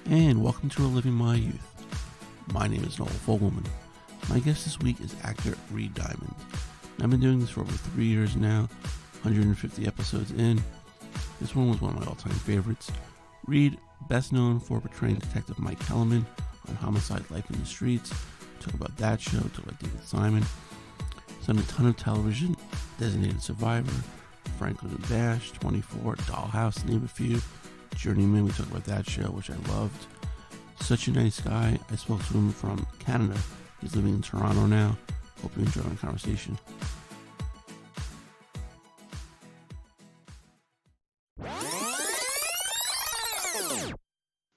and welcome to Reliving My Youth. My name is Noel Fogelman. My guest this week is actor Reed Diamond. I've been doing this for over 3 years now, 150 episodes in. This one was one of my all-time favorites. Reed, best known for portraying Detective Mike Kellerman on Homicide, Life in the Streets. Talk about that show, talk about David Simon. He's done a ton of television, Designated Survivor, Franklin and Bash, 24, Dollhouse, to name a few. Journeyman, we talked about that show, which I loved. Such a nice guy. I spoke to him from Canada. He's living in Toronto now. Hope you enjoy my conversation.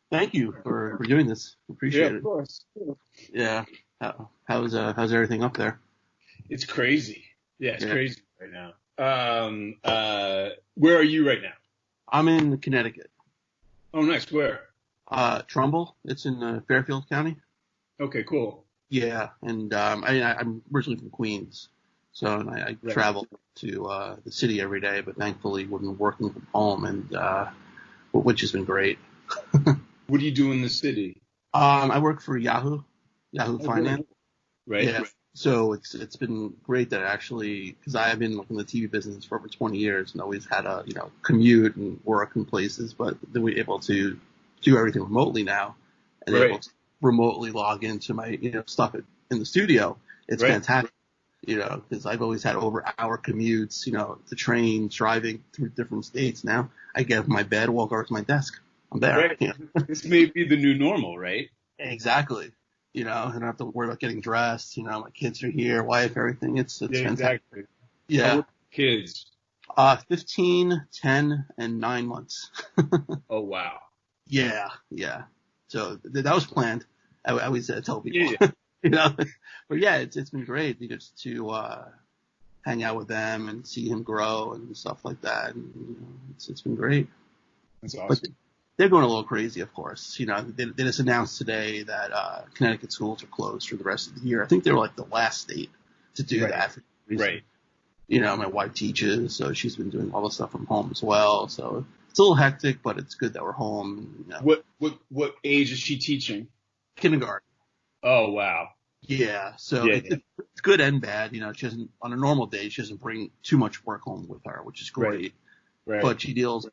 Thank you for doing this. Appreciate it. Of course. Yeah. How's everything up there? It's crazy. It's crazy right now. Where are you right now? I'm in Connecticut. Oh, nice. Where? Trumbull. It's in Fairfield County. Okay, cool. Yeah, and I'm originally from Queens, so I travel to the city every day. But thankfully, we've been working from home, and which has been great. What do you do in the city? I work for Yahoo Finance. Right. Yeah. So it's been great that actually, because I have been in the TV business for over 20 years and always had a commute and work in places, but then we're able to do everything remotely now, and able to remotely log into my stuff in the studio. It's fantastic, because I've always had over-hour commutes, the train, driving through different states. Now I get up in my bed, walk over to my desk, I'm there. Right. This may be the new normal, right? Exactly. I don't have to worry about getting dressed. My kids are here, wife, everything. It's fantastic. Exactly. Yeah. How old are kids? 15, 10, and 9 months. Oh, wow. Yeah. So that was planned. I always tell people, but yeah, it's been great just to hang out with them and see him grow and stuff like that. And it's been great. That's awesome. But they're going a little crazy, of course. They just announced today that Connecticut schools are closed for the rest of the year. I think they were the last state to do that. For right. My wife teaches, so she's been doing all the stuff from home as well. So it's a little hectic, but it's good that we're home. What age is she teaching? Kindergarten. Oh, wow. Yeah. So it's good and bad. She doesn't, on a normal day, she doesn't bring too much work home with her, which is great. Right. But she deals,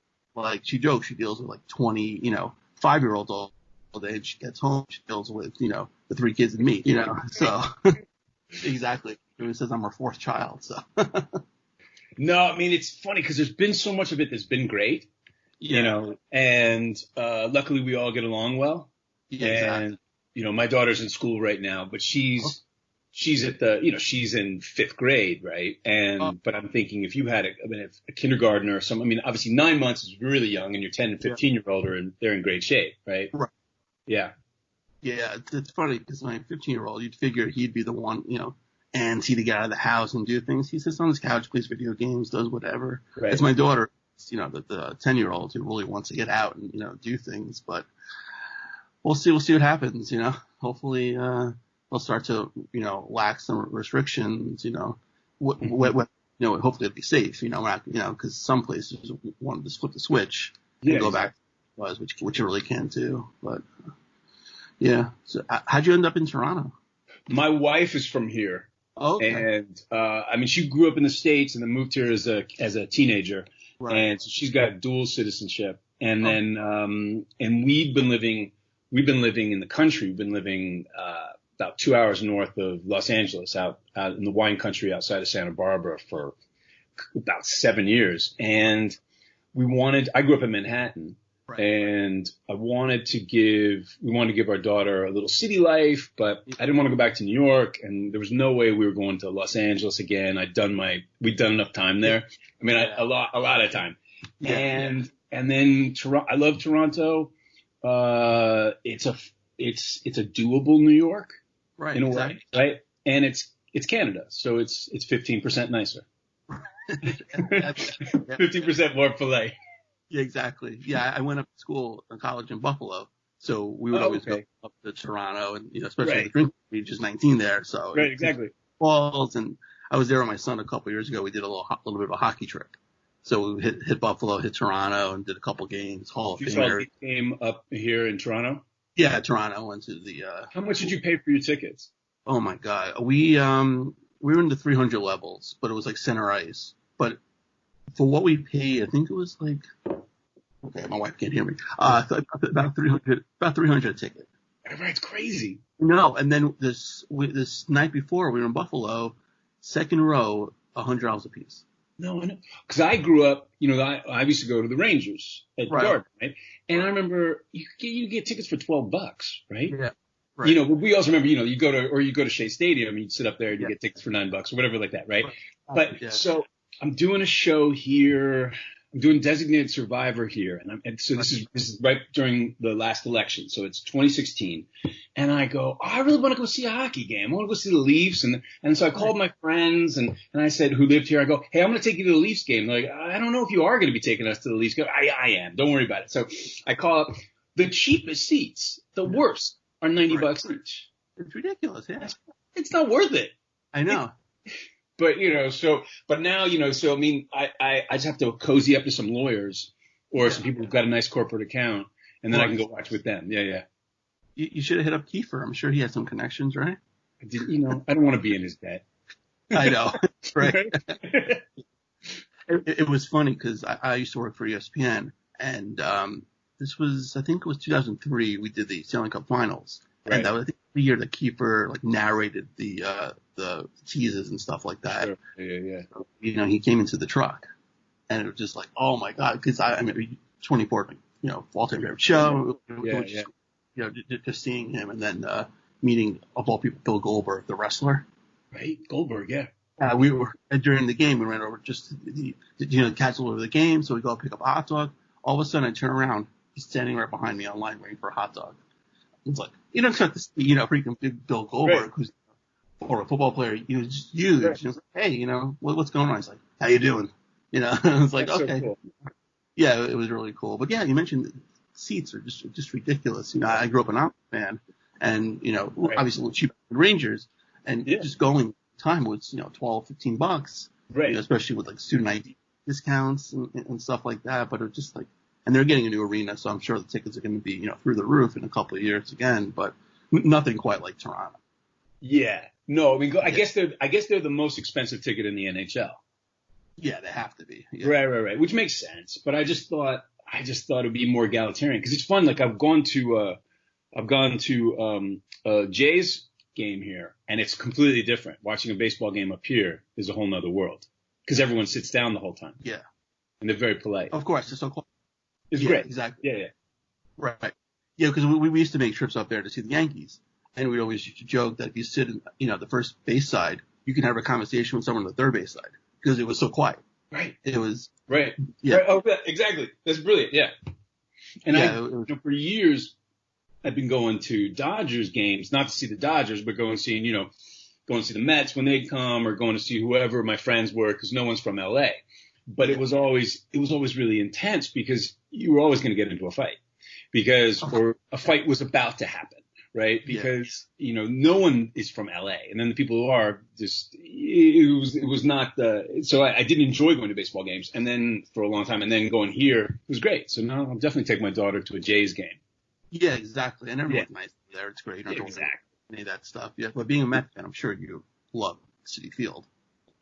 she jokes, she deals with 20, 5-year-olds all day, and she gets home, she deals with, the 3 kids and me, so exactly. It says I'm her 4th child, so. No, I mean, it's funny because there's been so much of it that's been great, and luckily we all get along well. Yeah, and, exactly. My daughter's in school right now, but she's at she's in 5th grade, right? And, but I'm thinking if you had a kindergartner or something, obviously 9 months is really young and your 10 and 15-year-old they're in great shape, right? Right. Yeah. Yeah. It's funny because my 15-year-old, you'd figure he'd be the one, antsy to get out of the house and do things. He sits on his couch, plays video games, does whatever. Right. It's my daughter, the 10-year-old who really wants to get out and, do things, but we'll see what happens, hopefully, they'll start to, lax some restrictions, hopefully it'll be safe, because some places want to just flip the switch and go back to what it was, which you really can't do. But yeah. So how'd you end up in Toronto? My wife is from here. Oh, okay. And, she grew up in the States and then moved here as a teenager. Right. And so she's got dual citizenship. And then, and we've been living in the country. We've been living, about 2 hours north of Los Angeles, out in the wine country outside of Santa Barbara for about 7 years. And I grew up in Manhattan, and we wanted to give our daughter a little city life, but I didn't want to go back to New York, and there was no way we were going to Los Angeles again. We'd done enough time there. A lot of time. Yeah. And then Toronto, I love Toronto. It's a doable New York. Right, in a way, right? And it's Canada, so it's 15% nicer. 15% more polite. Yeah, exactly. Yeah, I went up to school in college in Buffalo, so we would always go up to Toronto, and especially the drink age is 19 there, so exactly. Falls, and I was there with my son a couple of years ago. We did a little bit of a hockey trip. So we hit Buffalo, hit Toronto, and did a couple games. Hall of You Famer. saw the game up here in Toronto? Yeah, Toronto. Went to the. How much did you pay for your tickets? Oh my God, we were in the 300 levels, but it was like center ice. But for what we paid, I think it was like. Okay, my wife can't hear me. About 300 a ticket. It's crazy. No, and then this night before we were in Buffalo, second row, $100 a piece. No, I know. Because I grew up, I used to go to the Rangers at Garden, right? And I remember you get tickets for $12, right? Yeah. Right. But we also remember, you go to Shea Stadium and you sit up there and you get tickets for $9 or whatever like that, right? But so I'm doing a show here. I'm doing Designated Survivor here, and so this is right during the last election, so it's 2016, and I go, I really want to go see a hockey game. I want to go see the Leafs, and so I called my friends, and I said, who lived here, I go, hey, I'm going to take you to the Leafs game. They're like, I don't know if you are going to be taking us to the Leafs game. I am. Don't worry about it. So I call up the cheapest seats, the worst, are $90 each. It's ridiculous. Yeah, it's not worth it. I know. But, but now, so I mean, I just have to cozy up to some lawyers or some people who've got a nice corporate account, and then I can go watch with them. Yeah. You should have hit up Kiefer. I'm sure he has some connections, right? I don't want to be in his debt. I know. Right. It was funny because I used to work for ESPN, and this was, I think it was 2003, we did the Stanley Cup Finals. Right. And that was, I think, the year that Kiefer narrated the teases and stuff like that. Sure. Yeah. So, he came into the truck, and it was just like, oh my God, because I mean, 24, all-time favorite show. Just seeing him, and then meeting of all people, Bill Goldberg, the wrestler. Right, Goldberg, yeah. We were during the game. We ran over just to catch a little of the game, so we go pick up a hot dog. All of a sudden, I turn around. He's standing right behind me online waiting for a hot dog. It's like, you don't expect to see, freaking big Bill Goldberg, who's a football player, just huge. Right. Like, hey, what's going on? He's like, how you doing? I was like, that's okay. So cool. Yeah, it was really cool. But yeah, you mentioned seats are just ridiculous. I grew up an Islanders fan, and, obviously a little cheaper than Rangers, and just going time was, $12, $15, right? Especially with student ID discounts and stuff like that. But it was just and they're getting a new arena, so I'm sure the tickets are going to be, through the roof in a couple of years again, but nothing quite like Toronto. Yeah. No, I mean, I guess they're the most expensive ticket in the NHL. Yeah, they have to be. Yeah. Right. Which makes sense. But I just thought it'd be more egalitarian because it's fun. Like I've gone to a Jays game here, and it's completely different. Watching a baseball game up here is a whole nother world because everyone sits down the whole time. Yeah. And they're very polite. Of course, it's so cool. It's great. Exactly. Yeah. Right. Yeah, because we used to make trips up there to see the Yankees, and we always used to joke that if you sit in, the first base side, you can have a conversation with someone on the third base side because it was so quiet. Right. It was. Right. Yeah. Right. Oh, yeah, exactly. That's brilliant. Yeah. And for years, I've been going to Dodgers games, not to see the Dodgers, but going to see the Mets when they'd come, or going to see whoever my friends were, because no one's from LA. But it was always really intense because you were always going to get into a fight or a fight was about to happen, right? Because, no one is from LA. And then the people who are it was not so I didn't enjoy going to baseball games. And then for a long time, and then going here was great. So now I'll definitely take my daughter to a Jays game. Yeah, exactly. And everyone's nice there. It's great. Exactly. Any of that stuff. Yeah. But being a Mets fan, I'm sure you love Citi Field.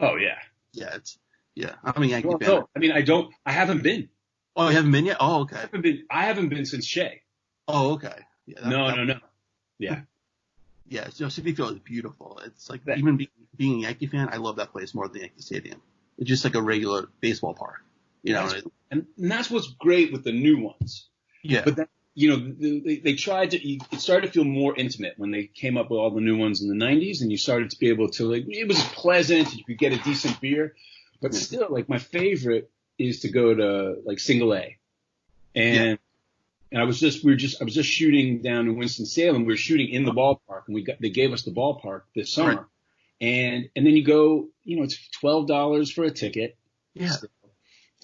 Oh, yeah. Yeah. I'm a Yankee fan. No, I mean, I haven't been. Oh, you haven't been yet? Oh, okay. I haven't been since Shea. Oh, okay. Yeah, No. Yeah. Yeah. So Citi Field is beautiful. It's like even being a Yankee fan, I love that place more than Yankee Stadium. It's just like a regular baseball park, And that's what's great with the new ones. Yeah. But they tried to. It started to feel more intimate when they came up with all the new ones in the 90s, and you started to be able to it was pleasant. You could get a decent beer, but still, my favorite is to go to Single A, and I was just shooting down in Winston-Salem. We were shooting in the ballpark, and they gave us the ballpark this summer, and then you go, it's $12 for a ticket. Yeah. Still.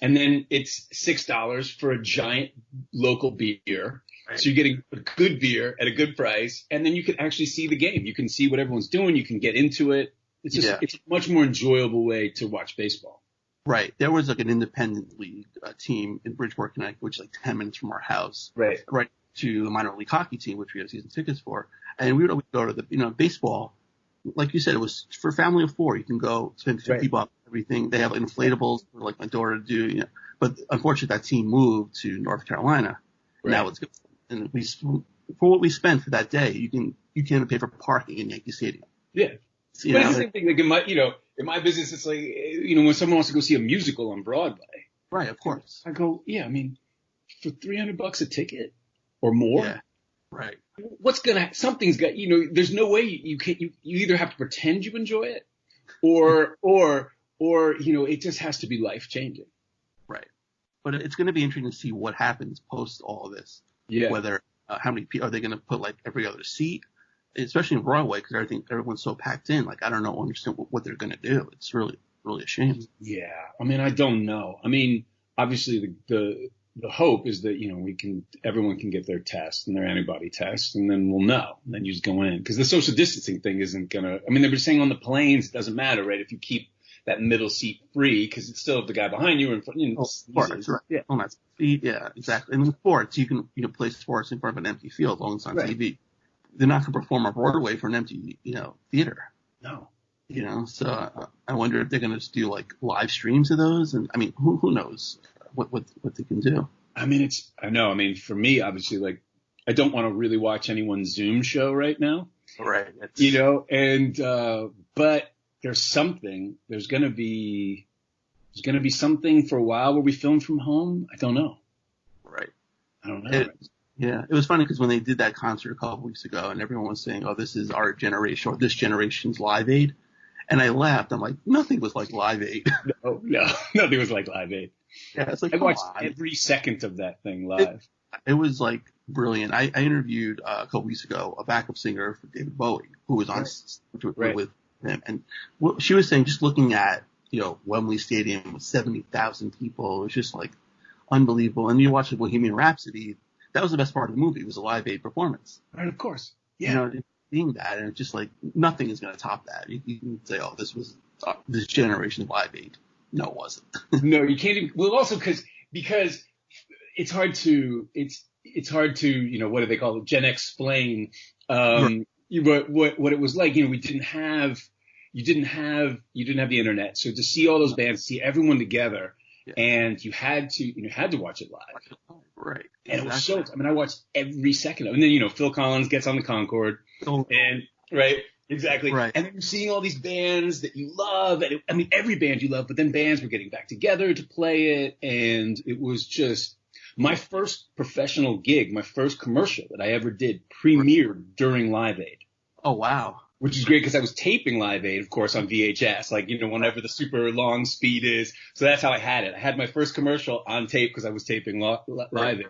And then it's $6 for a giant local beer. Right. So you're getting a good beer at a good price. And then you can actually see the game. You can see what everyone's doing. You can get into it. It's a much more enjoyable way to watch baseball. Right. There was like an independent league team in Bridgeport, Connecticut, which is like 10 minutes from our house. Right. Right to the minor league hockey team, which we have season tickets for. And we would always go to the, baseball. Like you said, it was for a family of 4. You can go spend $50, everything. They have inflatables for like my daughter to do, But unfortunately, that team moved to North Carolina. Right. Now it's good. And for what we spent for that day, you can't even pay for parking in Yankee Stadium. Yeah. But it's the same thing. Like in my business, it's like, when someone wants to go see a musical on Broadway. Right. Of course. I go, yeah, I mean, for $300 a ticket or more. Yeah. Right. Something's got, there's no way you either have to pretend you enjoy it or, it just has to be life changing. Right. But it's going to be interesting to see what happens post all of this. Yeah. Whether, how many people are they going to put like every other seat, especially in Broadway, because everyone's so packed in. Like, I don't understand what they're going to do. It's really, really a shame. Yeah. I mean, I don't know. I mean, obviously the hope is that, everyone can get their test and their antibody test, and then we'll know. And then you just go in. Because the social distancing thing isn't going to – I mean, they were saying on the planes it doesn't matter, right, if you keep that middle seat free, because it's still the guy behind you in front. Sports, right. Yeah. On that seat, yeah, exactly. And in sports, you can play sports in front of an empty field as long as it's on TV. They're not going to perform on Broadway for an empty, theater. No. So I wonder if they're going to just do like live streams of those. And I mean, who knows what they can do. I mean, I know. I mean, for me, obviously, like, I don't want to really watch anyone's Zoom show right now. Right. But there's going to be something for a while where we film from home. I don't know. Right. I don't know. Yeah. It was funny because when they did that concert a couple weeks ago and everyone was saying, oh, this is our generation or this generation's Live Aid. And I laughed. I'm like, nothing was like Live Aid. No, nothing was like Live Aid. Yeah, it's like, I watched every second of that thing live. It was like brilliant. I interviewed a couple weeks ago a backup singer for David Bowie who was on with him, and she was saying just looking at Wembley Stadium with 70,000 people, it was just like unbelievable. And you watch Bohemian Rhapsody, that was the best part of the movie. It was a Live Aid performance. Right, of course. Yeah. Seeing that, and it's just like nothing is going to top that. You can say, oh, this was this generation of Live Aid. No, it wasn't. No, you can't even. Well, also because it's hard to what do they call it? Gen explain what it was like. You didn't have the internet, so to see all those bands, see everyone together, and you had to watch it live. Right. And it was so. I mean, I watched every second of it. And then Phil Collins gets on the Concorde, and right. Exactly. Right. And then you're seeing all these bands that you love. And every band you love, but then bands were getting back together to play it. And it was just my first professional gig, my first commercial that I ever did premiered during Live Aid. Oh, wow. Which is great because I was taping Live Aid, of course, on VHS, like, whenever the super long speed is. So that's how I had it. I had my first commercial on tape because I was taping Live Aid.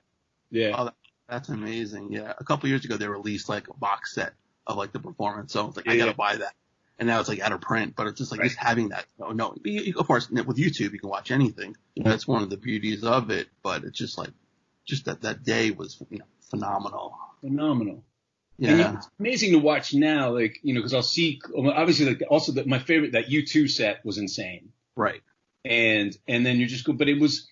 Yeah. Oh, that's amazing. Yeah. A couple years ago, they released like a box set of like the performance. So I was like, I gotta buy that. And now it's like out of print, but it's just like just having that. No, of course, with YouTube, you can watch anything. That's one of the beauties of it, but it's just like, that day was, phenomenal. Phenomenal. Yeah. And it's amazing to watch now, like, because I'll see, obviously, like, also my favorite, that U2 set was insane. Right. And then you just go, but it was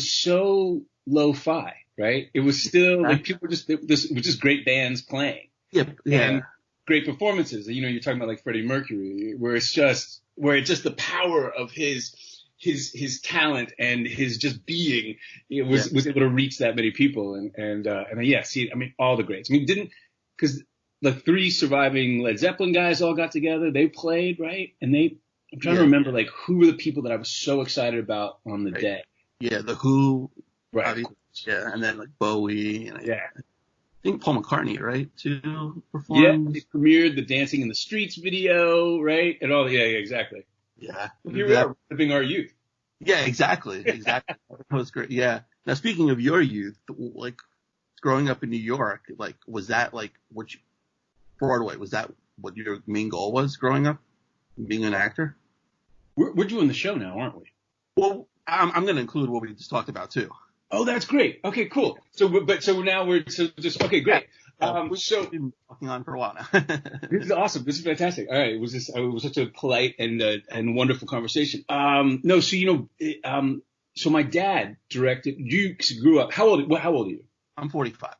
so lo-fi, right? It was still like people it was just great bands playing. Yeah. And great performances. You're talking about like Freddie Mercury, where it's just the power of his talent and his just being was able to reach that many people. And all the greats. Because the 3 surviving Led Zeppelin guys all got together, they played, right? And I'm trying to remember like who were the people that I was so excited about on the day. Yeah, the Who. Right. Yeah, and then like Bowie. And I think Paul McCartney, right, to perform. Yeah, they premiered the Dancing in the Streets video, right? And all, exactly. Yeah. Here we are, living our youth. Yeah, exactly. That was great. Yeah. Now, speaking of your youth, like growing up in New York, like was that like Broadway? Was that what your main goal was growing up, being an actor? We're doing the show now, aren't we? Well, I'm going to include what we just talked about too. Oh, that's great. Okay, cool. So now okay, great. We've been talking on for a while now. This is awesome. This is fantastic. All right. It was such a polite and wonderful conversation. No, so, so my dad directed, you grew up, how old are you? I'm 45.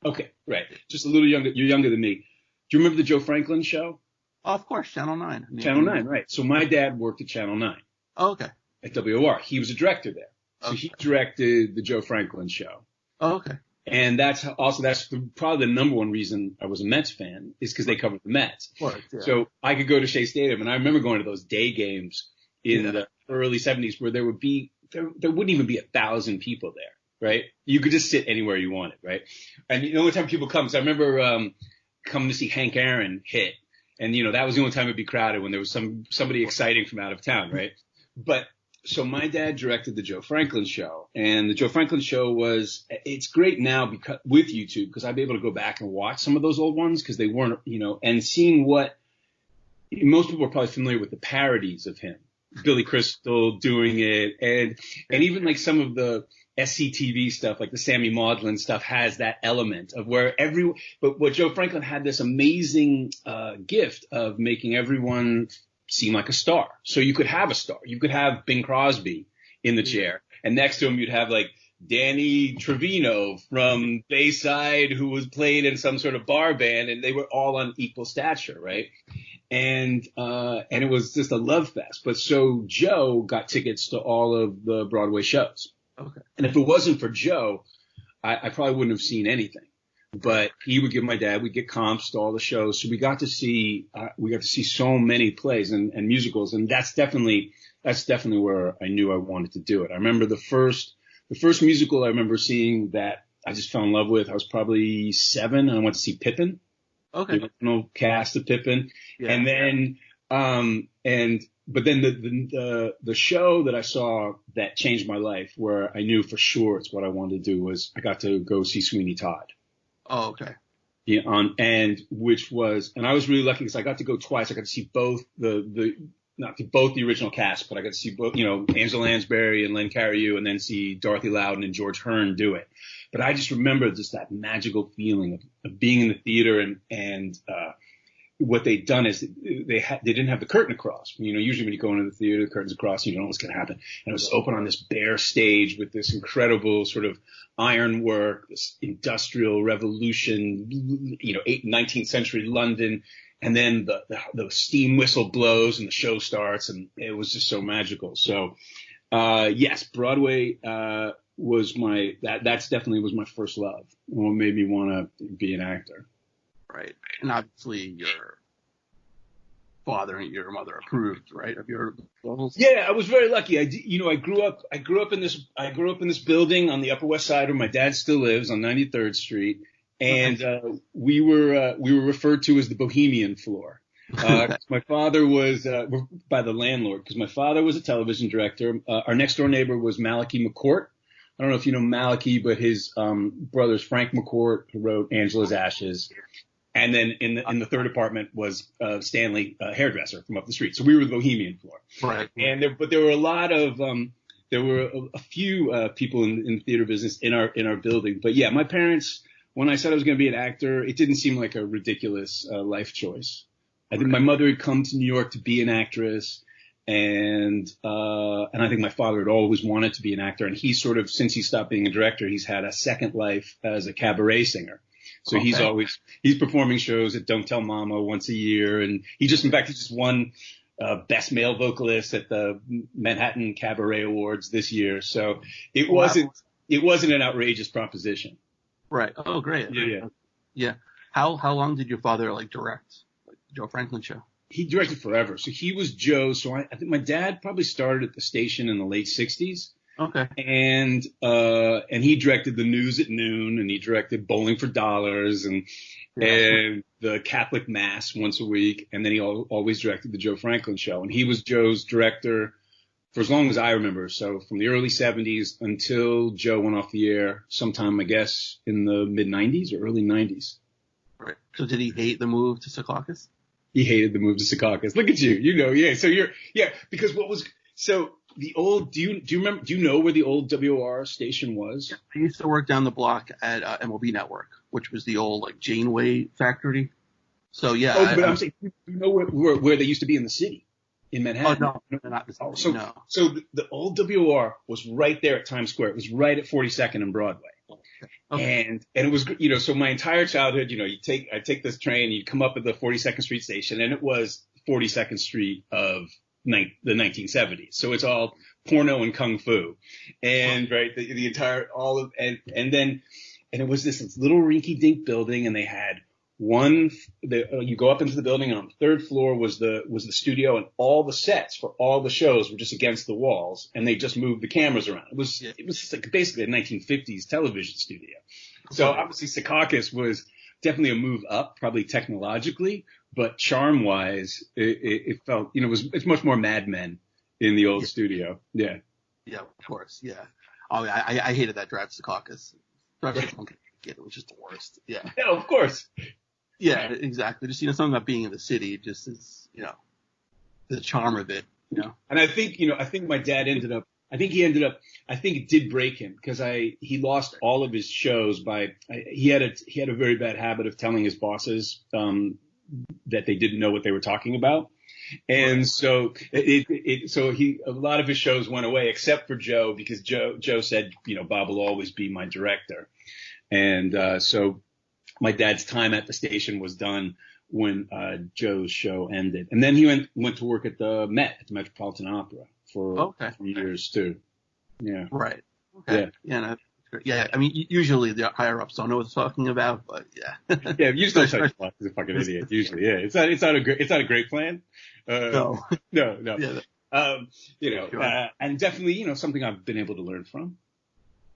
Okay. Right. Just a little younger. You're younger than me. Do you remember the Joe Franklin show? Oh, of course. Channel 9. Channel 9. Right. So my dad worked at Channel 9. Oh, okay. At WOR. He was a director there. So Okay. he directed the Joe Franklin show. Oh, okay. And that's probably the number one reason I was a Mets fan is because they covered the Mets. Of course, yeah. So I could go to Shea Stadium, and I remember going to those day games in the early 70s where there wouldn't even be 1,000 people there, right? You could just sit anywhere you wanted, right? And the only time people come, so I remember coming to see Hank Aaron hit, and that was the only time it'd be crowded when there was somebody exciting from out of town, right? But so my dad directed the Joe Franklin show, and the Joe Franklin show it's great now because with YouTube, because I'd be able to go back and watch some of those old ones because they weren't, and seeing what most people are probably familiar with the parodies of him, Billy Crystal doing it, and even like some of the SCTV stuff, like the Sammy Maudlin stuff has that element of where but what Joe Franklin had this amazing gift of making everyone seem like a star. So you could have a star. You could have Bing Crosby in the chair, and next to him you'd have like Danny Trevino from Bayside, who was playing in some sort of bar band, and they were all on equal stature, right? And it was just a love fest. But so Joe got tickets to all of the Broadway shows. Okay. And if it wasn't for Joe, I probably wouldn't have seen anything. But he would give my dad, we'd get comps to all the shows. So we got to see so many plays and musicals. And that's definitely where I knew I wanted to do it. I remember the first musical I remember seeing that I just fell in love with. I was probably 7 and I went to see Pippin. Okay. The original cast of Pippin. Yeah. And then, but then the show that I saw that changed my life, where I knew for sure it's what I wanted to do, was I got to go see Sweeney Todd. Oh, okay. Yeah, and I was really lucky because I got to go twice. I got to see both not both the original cast, but I got to see both, Angela Lansbury and Len Cariou, and then see Dorothy Loudon and George Hearn do it. But I just remember just that magical feeling of being in the theater and what they'd done is they didn't have the curtain across. Usually when you go into the theater, the curtain's across, you don't know what's going to happen. And it was open on this bare stage with this incredible sort of ironwork, this industrial revolution, 19th century London. And then the steam whistle blows and the show starts, and it was just so magical. So, yes, Broadway, that's definitely was my first love and what made me want to be an actor. Right. And obviously your father and your mother approved, right, of your levels? Yeah, I was very lucky. I grew up in this building on the Upper West Side where my dad still lives on 93rd Street. And we were referred to as the Bohemian floor. My father was by the landlord, because my father was a television director. Our next door neighbor was Malachi McCourt. I don't know if you know Malachi, but his brother's Frank McCourt, who wrote Angela's Ashes. And then in the third apartment was Stanley, hairdresser from up the street. So we were the Bohemian floor. Right. And there were a lot of there were a few people in the theater business in our building. But yeah, my parents, when I said I was going to be an actor, it didn't seem like a ridiculous life choice. I think my mother had come to New York to be an actress, and I think my father had always wanted to be an actor. And he sort of, since he stopped being a director, he's had a second life as a cabaret singer. So he's performing shows at Don't Tell Mama once a year, and he just won Best Male Vocalist at the Manhattan Cabaret Awards this year. So it wasn't an outrageous proposition. Right. Oh, great. Yeah. How long did your father direct Joe Franklin show? He directed forever. So he was Joe. So I think my dad probably started at the station in the late 60s. Okay. And he directed The News at Noon, and he directed Bowling for Dollars and the Catholic Mass once a week. And then he always directed the Joe Franklin show. And he was Joe's director for as long as I remember. So from the early 70s until Joe went off the air sometime, I guess, in the mid 90s or early 90s. Right. So did he hate the move to Secaucus? He hated the move to Secaucus. Look at you. Yeah. So because the old, do you remember, do you know where the old WOR station was? I used to work down the block at MLB Network, which was the old like Janeway factory. So yeah. Oh, but I'm saying, you know where they used to be in the city, in Manhattan? Oh no, not the city. So, no. so the old WOR was right there at Times Square. It was right at 42nd and Broadway. Okay. And it was, so my entire childhood, I take this train, you come up at the 42nd Street station, and it was 42nd Street of the 1970s. So it's all porno and kung fu, and right, the entire and it was this little rinky-dink building, and they had you go up into the building, and on the third floor was the studio, and all the sets for all the shows were just against the walls, and they just moved the cameras around. It was just like basically a 1950s television studio. So obviously Secaucus was definitely a move up, probably technologically, but charm wise, it felt, it's much more Mad Men in the old studio. Yeah. Yeah, of course. Yeah. Oh, I hated that drive to Secaucus. It was just the worst. Yeah. Yeah, of course. Yeah, exactly. Just, something about being in the city just is, the charm of it, And I think my dad I think it did break him because he lost all of his shows he had a very bad habit of telling his bosses, that they didn't know what they were talking about. And so a lot of his shows went away except for Joe, because Joe said, Bob will always be my director. And, so my dad's time at the station was done when Joe's show ended, and then he went to work at the Metropolitan Opera for 3 years too. Yeah. Right. Okay. Yeah. Yeah. I mean, usually the higher ups don't know what they're talking about, but yeah. Yeah. Usually, he's a fucking idiot. Usually, yeah. It's not a great plan. No. No. Yeah. And definitely, something I've been able to learn from.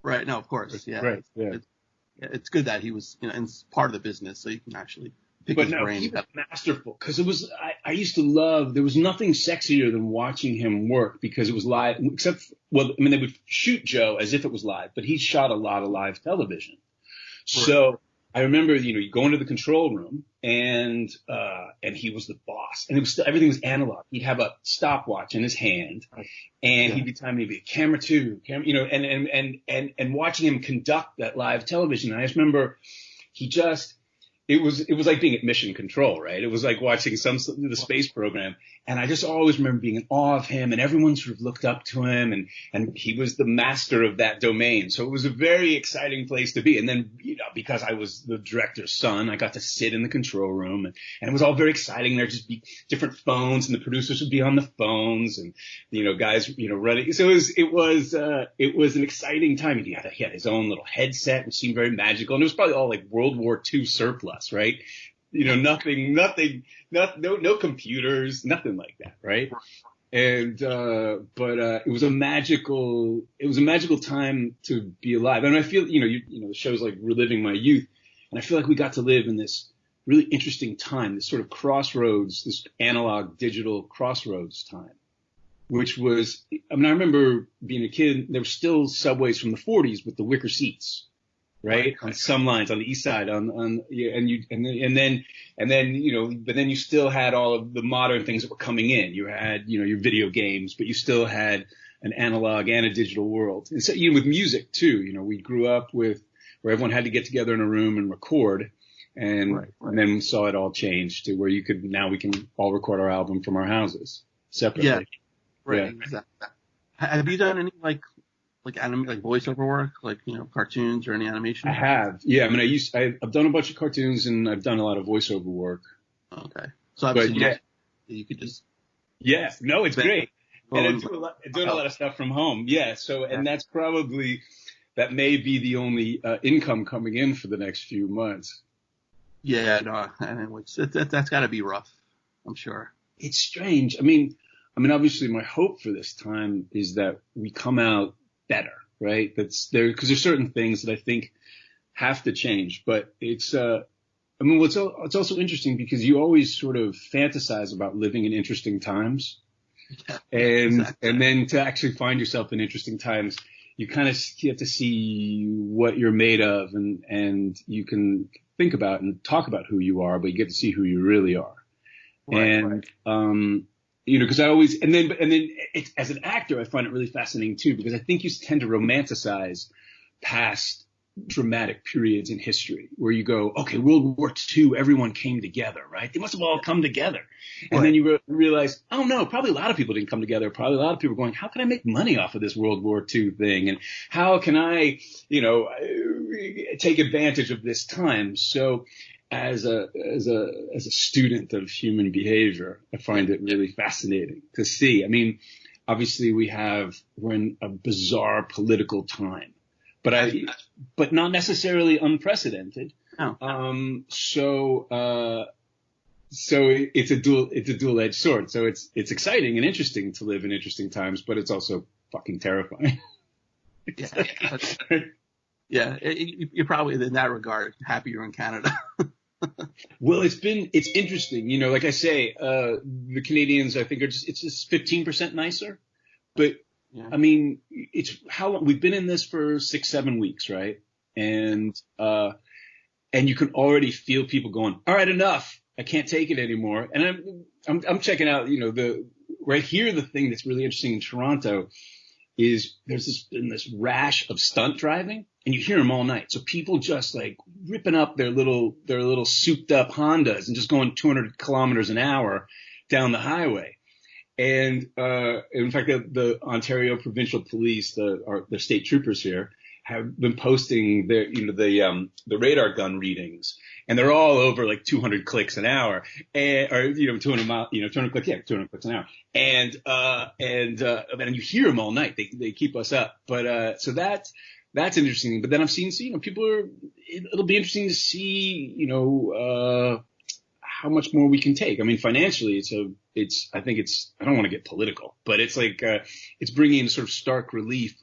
Right. No, of course. Yeah. Right. Yeah. It's good that he was, and it's part of the business, so you can actually pick his brain. He was masterful, because I used to love, there was nothing sexier than watching him work, because it was live, they would shoot Joe as if it was live, but he shot a lot of live television. Right. So I remember, you go into the control room, and he was the boss, and everything was analog. He'd have a stopwatch in his hand, and he'd be timing, he'd be camera two, and watching him conduct that live television. And I just remember it was like being at mission control, right? It was like watching the space program. And I just always remember being in awe of him, and everyone sort of looked up to him, and he was the master of that domain. So it was a very exciting place to be. And then, because I was the director's son, I got to sit in the control room, and it was all very exciting. There'd just be different phones, and the producers would be on the phones, and, guys, running. So it was an exciting time. He had his own little headset, which seemed very magical. And it was probably all like World War II surplus, right? Nothing, no computers, nothing like that, right? And, but it was a magical time to be alive. And I feel, the show's like reliving my youth, and I feel like we got to live in this really interesting time, this sort of crossroads, this analog digital crossroads time, which was, I remember being a kid, there were still subways from the 40s with the wicker seats. Right. On some lines on the east side but then you still had all of the modern things that were coming in. You had, your video games, but you still had an analog and a digital world. And so, with music too, we grew up where everyone had to get together in a room and record, and then saw it all change to where we can all record our album from our houses separately. Yeah. Right. Yeah. Exactly. Have you done any voiceover work, cartoons or any animation? I have. Yeah. I've done a bunch of cartoons, and I've done a lot of voiceover work. Okay. So obviously you could just. Yeah. No, it's great. And I'm doing a lot of stuff from home. Yeah. So, and that may be the only income coming in for the next few months. Yeah. No, that's gotta be rough, I'm sure. It's strange. I mean, obviously my hope for this time is that we come out better, right? That's there, because there's certain things that I think have to change, but it's, it's also interesting because you always sort of fantasize about living in interesting times. Yeah, and exactly. Then to actually find yourself in interesting times, you have to see what you're made of, and you can think about and talk about who you are, but you get to see who you really are. Right, because I always, and then as an actor, I find it really fascinating too, because I think you tend to romanticize past dramatic periods in history where you go, okay, World War II, everyone came together, right? They must have all come together. And Right. then you realize, oh no, probably a lot of people didn't come together. Probably a lot of people going, how can I make money off of this World War II thing? And how can I, take advantage of this time? So as a student of human behavior, I find it really fascinating to see. I mean, obviously we're in a bizarre political time, but not necessarily unprecedented. No. So it's a dual-edged sword. So it's exciting and interesting to live in interesting times, but it's also fucking terrifying. Yeah. You're probably in that regard happy you're in Canada. Well, it's interesting. Like I say, the Canadians, I think it's just 15% nicer, but Yeah. I mean, it's how long we've been in this for 6-7 weeks, right? And you can already feel people going, all right, enough. I can't take it anymore. And I'm checking out, right here, the thing that's really interesting in Toronto is there's been this rash of stunt driving, and you hear them all night. So people just like ripping up their little souped up Hondas and just going 200 kilometers an hour down the highway. And in fact, the Ontario Provincial Police, the state troopers here, have been posting the radar gun readings, and they're all over like 200 clicks an hour, or 200 clicks an hour, and you hear them all night. They keep us up, but so that's interesting. But then I've seen, it'll be interesting to see, how much more we can take. I mean, financially, I don't want to get political, but it's like, it's bringing into sort of stark relief,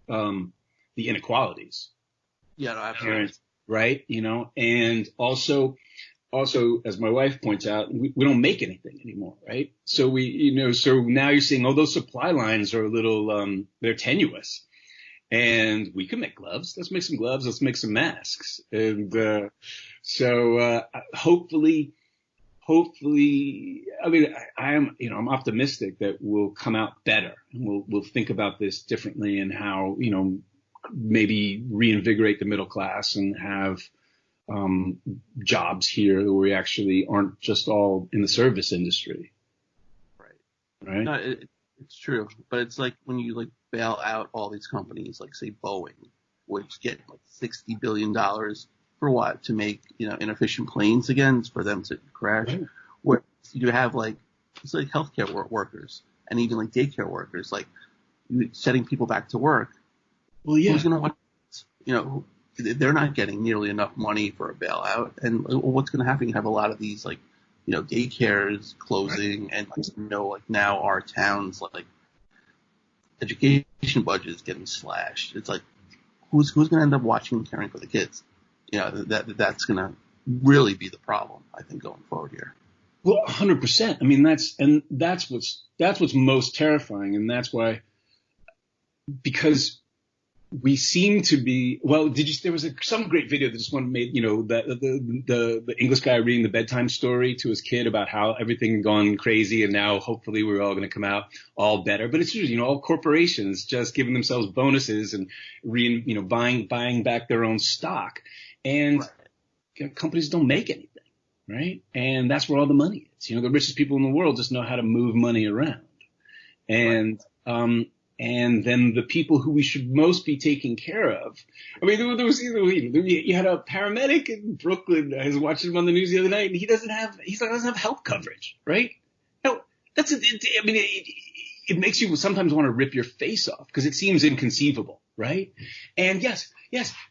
the inequalities. Yeah, no, absolutely. Right. And also, as my wife points out, we don't make anything anymore. Right. So so now you're seeing, those supply lines are a little, they're tenuous, and we can make gloves. Let's make some gloves. Let's make some masks. And, so hopefully, I mean, I'm optimistic that we'll come out better, and we'll think about this differently, and how, maybe reinvigorate the middle class and have jobs here where we actually aren't just all in the service industry. Right. No, it's true, but it's like when you like bail out all these companies, like say Boeing, which get like $60 billion for what? To make, inefficient planes again, for them to crash. Right. Where you have it's like healthcare workers and even like daycare workers, like setting people back to work. Well, yeah. Who's going to want, they're not getting nearly enough money for a bailout. And what's going to happen? You have a lot of these daycares closing, and now our towns, education budget is getting slashed. It's like, who's going to end up watching and caring for the kids? That's going to really be the problem, I think, going forward here. Well, 100%. I mean, that's what's most terrifying. And that's why, because we seem to be, there was some great video that just one made, the English guy reading the bedtime story to his kid about how everything had gone crazy, and now hopefully we're all going to come out all better. But it's true, all corporations just giving themselves bonuses and buying back their own stock, and companies don't make anything, right? And that's where all the money is. The richest people in the world just know how to move money around, and and then the people who we should most be taking care of. I mean, there was you had a paramedic in Brooklyn. I was watching him on the news the other night, and he doesn't have health coverage, right? No, it makes you sometimes want to rip your face off, because it seems inconceivable, right? And yes,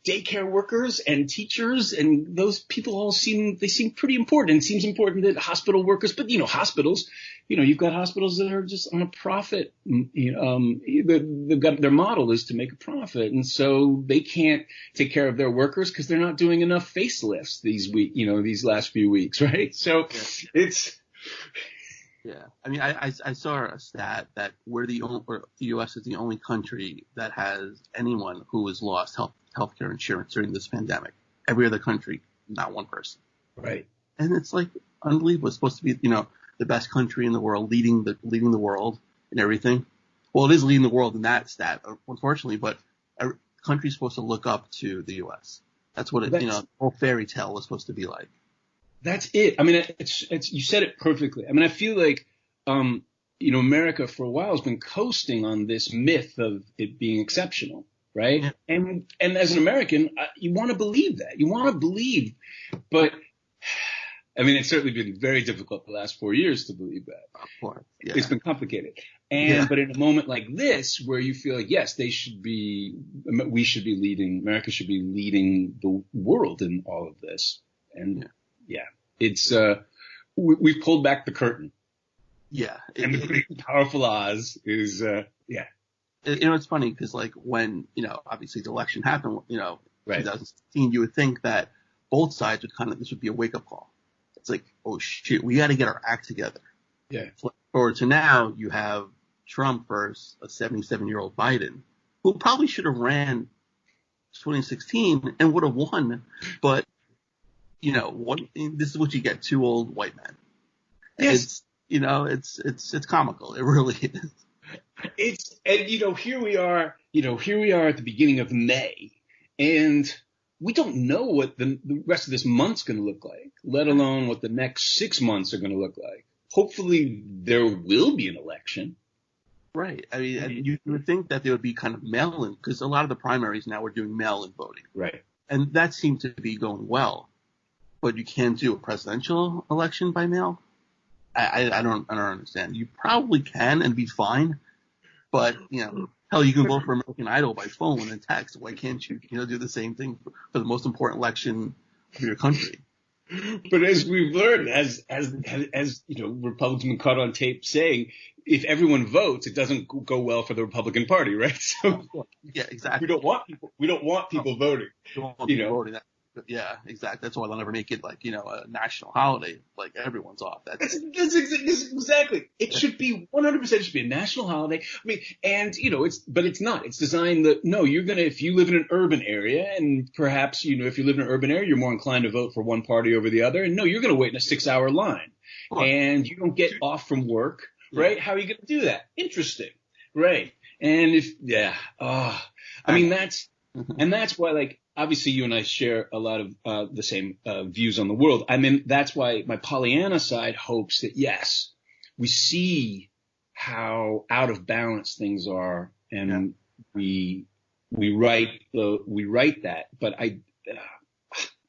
daycare workers and teachers and those people all seem pretty important. It seems important that hospital workers, but hospitals, you've got hospitals that are just on a profit. They've got, their model is to make a profit, and so they can't take care of their workers because they're not doing enough facelifts these last few weeks, right? So it's. Yeah, I mean, I saw a stat that the U.S. is the only country that has anyone who has lost healthcare insurance during this pandemic. Every other country, not one person. Right. And it's like unbelievable. It's supposed to be, the best country in the world, leading the world in everything. Well, it is leading the world in that stat, unfortunately, but a country's supposed to look up to the U.S. That's what the whole fairy tale was supposed to be like. That's it. I mean, it's you said it perfectly. I mean, I feel like, America for a while has been coasting on this myth of it being exceptional, right? Yeah. And as an American, you want to believe that. You want to believe, but I mean, it's certainly been very difficult the last 4 years to believe that. Of course. Yeah. It's been complicated. But in a moment like this, where you feel like, yes, we should be leading, America should be leading the world in all of this. And it's, we've pulled back the curtain. Yeah. And the big powerful Oz is, It's funny because like when, obviously the election happened, right. 2016, you would think that both sides would this would be a wake up call. It's like, oh shit, we got to get our act together. Yeah. Forward to now, you have Trump versus a 77-year-old Biden, who probably should have ran 2016 and would have won. But, this is what you get, 2 old white men. Yes. It's comical. It really is. Here we are at the beginning of May, and we don't know what the rest of this month's going to look like, let alone what the next 6 months are going to look like. Hopefully there will be an election. Right. I mean, and you would think that there would be kind of mail-in, because a lot of the primaries now are doing mail-in voting. Right. And that seemed to be going well. But you can't do a presidential election by mail? I don't understand. You probably can and be fine. But, hell, you can vote for American Idol by phone and text. Why can't you, do the same thing for the most important election of your country? But as we've learned, as Republicans have been caught on tape saying, if everyone votes, it doesn't go well for the Republican Party, right? So yeah, exactly. We don't want people voting. Voting. Yeah, exactly. That's why they'll never make it like a national holiday. Like everyone's off. That's exactly. It should be 100%. It should be a national holiday. I mean, and but it's not. It's designed that if you live in an urban area, and perhaps if you live in an urban area, you're more inclined to vote for one party over the other. And you're going to wait in a 6-hour line, and you don't get off from work, right? How are you going to do that? Interesting, right? And that's why, like, obviously you and I share a lot of the same views on the world. I mean, that's why my Pollyanna side hopes that, yes, we see how out of balance things are, and we write that. But I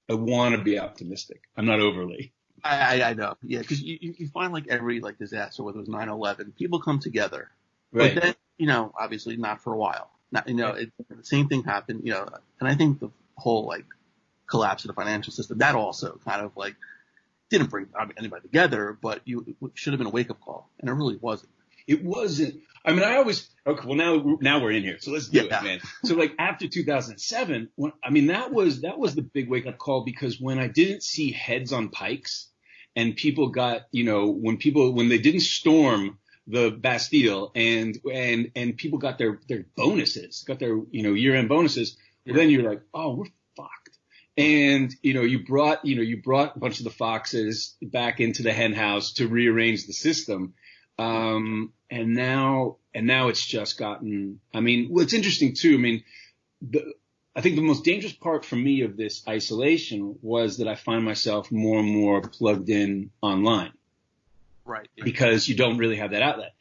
want to be optimistic. I'm not overly. I know. Yeah, because you find like every like disaster, whether it was 9/11, people come together. Right. But then, obviously not for a while. The same thing happened, and I think the whole like collapse of the financial system, that also kind of like didn't bring anybody together, but it should have been a wake up call, and it really wasn't. It wasn't. I mean, okay, well now we're in here, so let's do it, man. So like after 2007, that was the big wake up call, because when I didn't see heads on pikes, and people got, when they didn't storm the Bastille and people got their bonuses, got their, year-end bonuses. Well, then you're like, oh, we're fucked. And, you brought a bunch of the foxes back into the hen house to rearrange the system. And now it's just gotten, what's interesting too, I think the most dangerous part for me of this isolation was that I find myself more and more plugged in online. Right. Because you don't really have that outlet.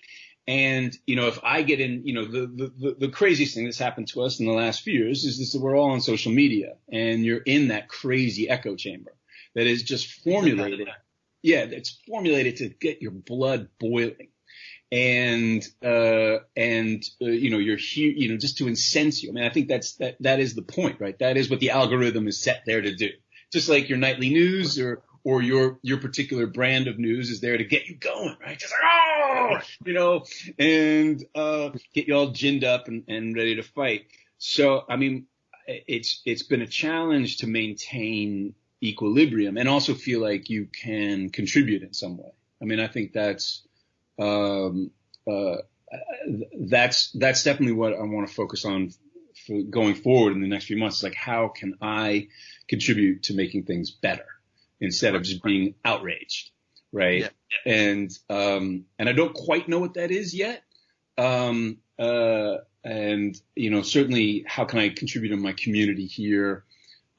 And, if I get in, the craziest thing that's happened to us in the last few years is that we're all on social media, and you're in that crazy echo chamber that is just formulated. Yeah, it's formulated to get your blood boiling. And you're here, just to incense you. I think that is the point, right? That is what the algorithm is set there to do. Just like your nightly news or your particular brand of news is there to get you going, right? Just like, and get you all ginned up and ready to fight. So, it's been a challenge to maintain equilibrium and also feel like you can contribute in some way. I think that's definitely what I want to focus on for going forward in the next few months. Like, how can I contribute to making things better instead of just being outraged, right? Yeah. And I don't quite know what that is yet. And certainly how can I contribute to my community here?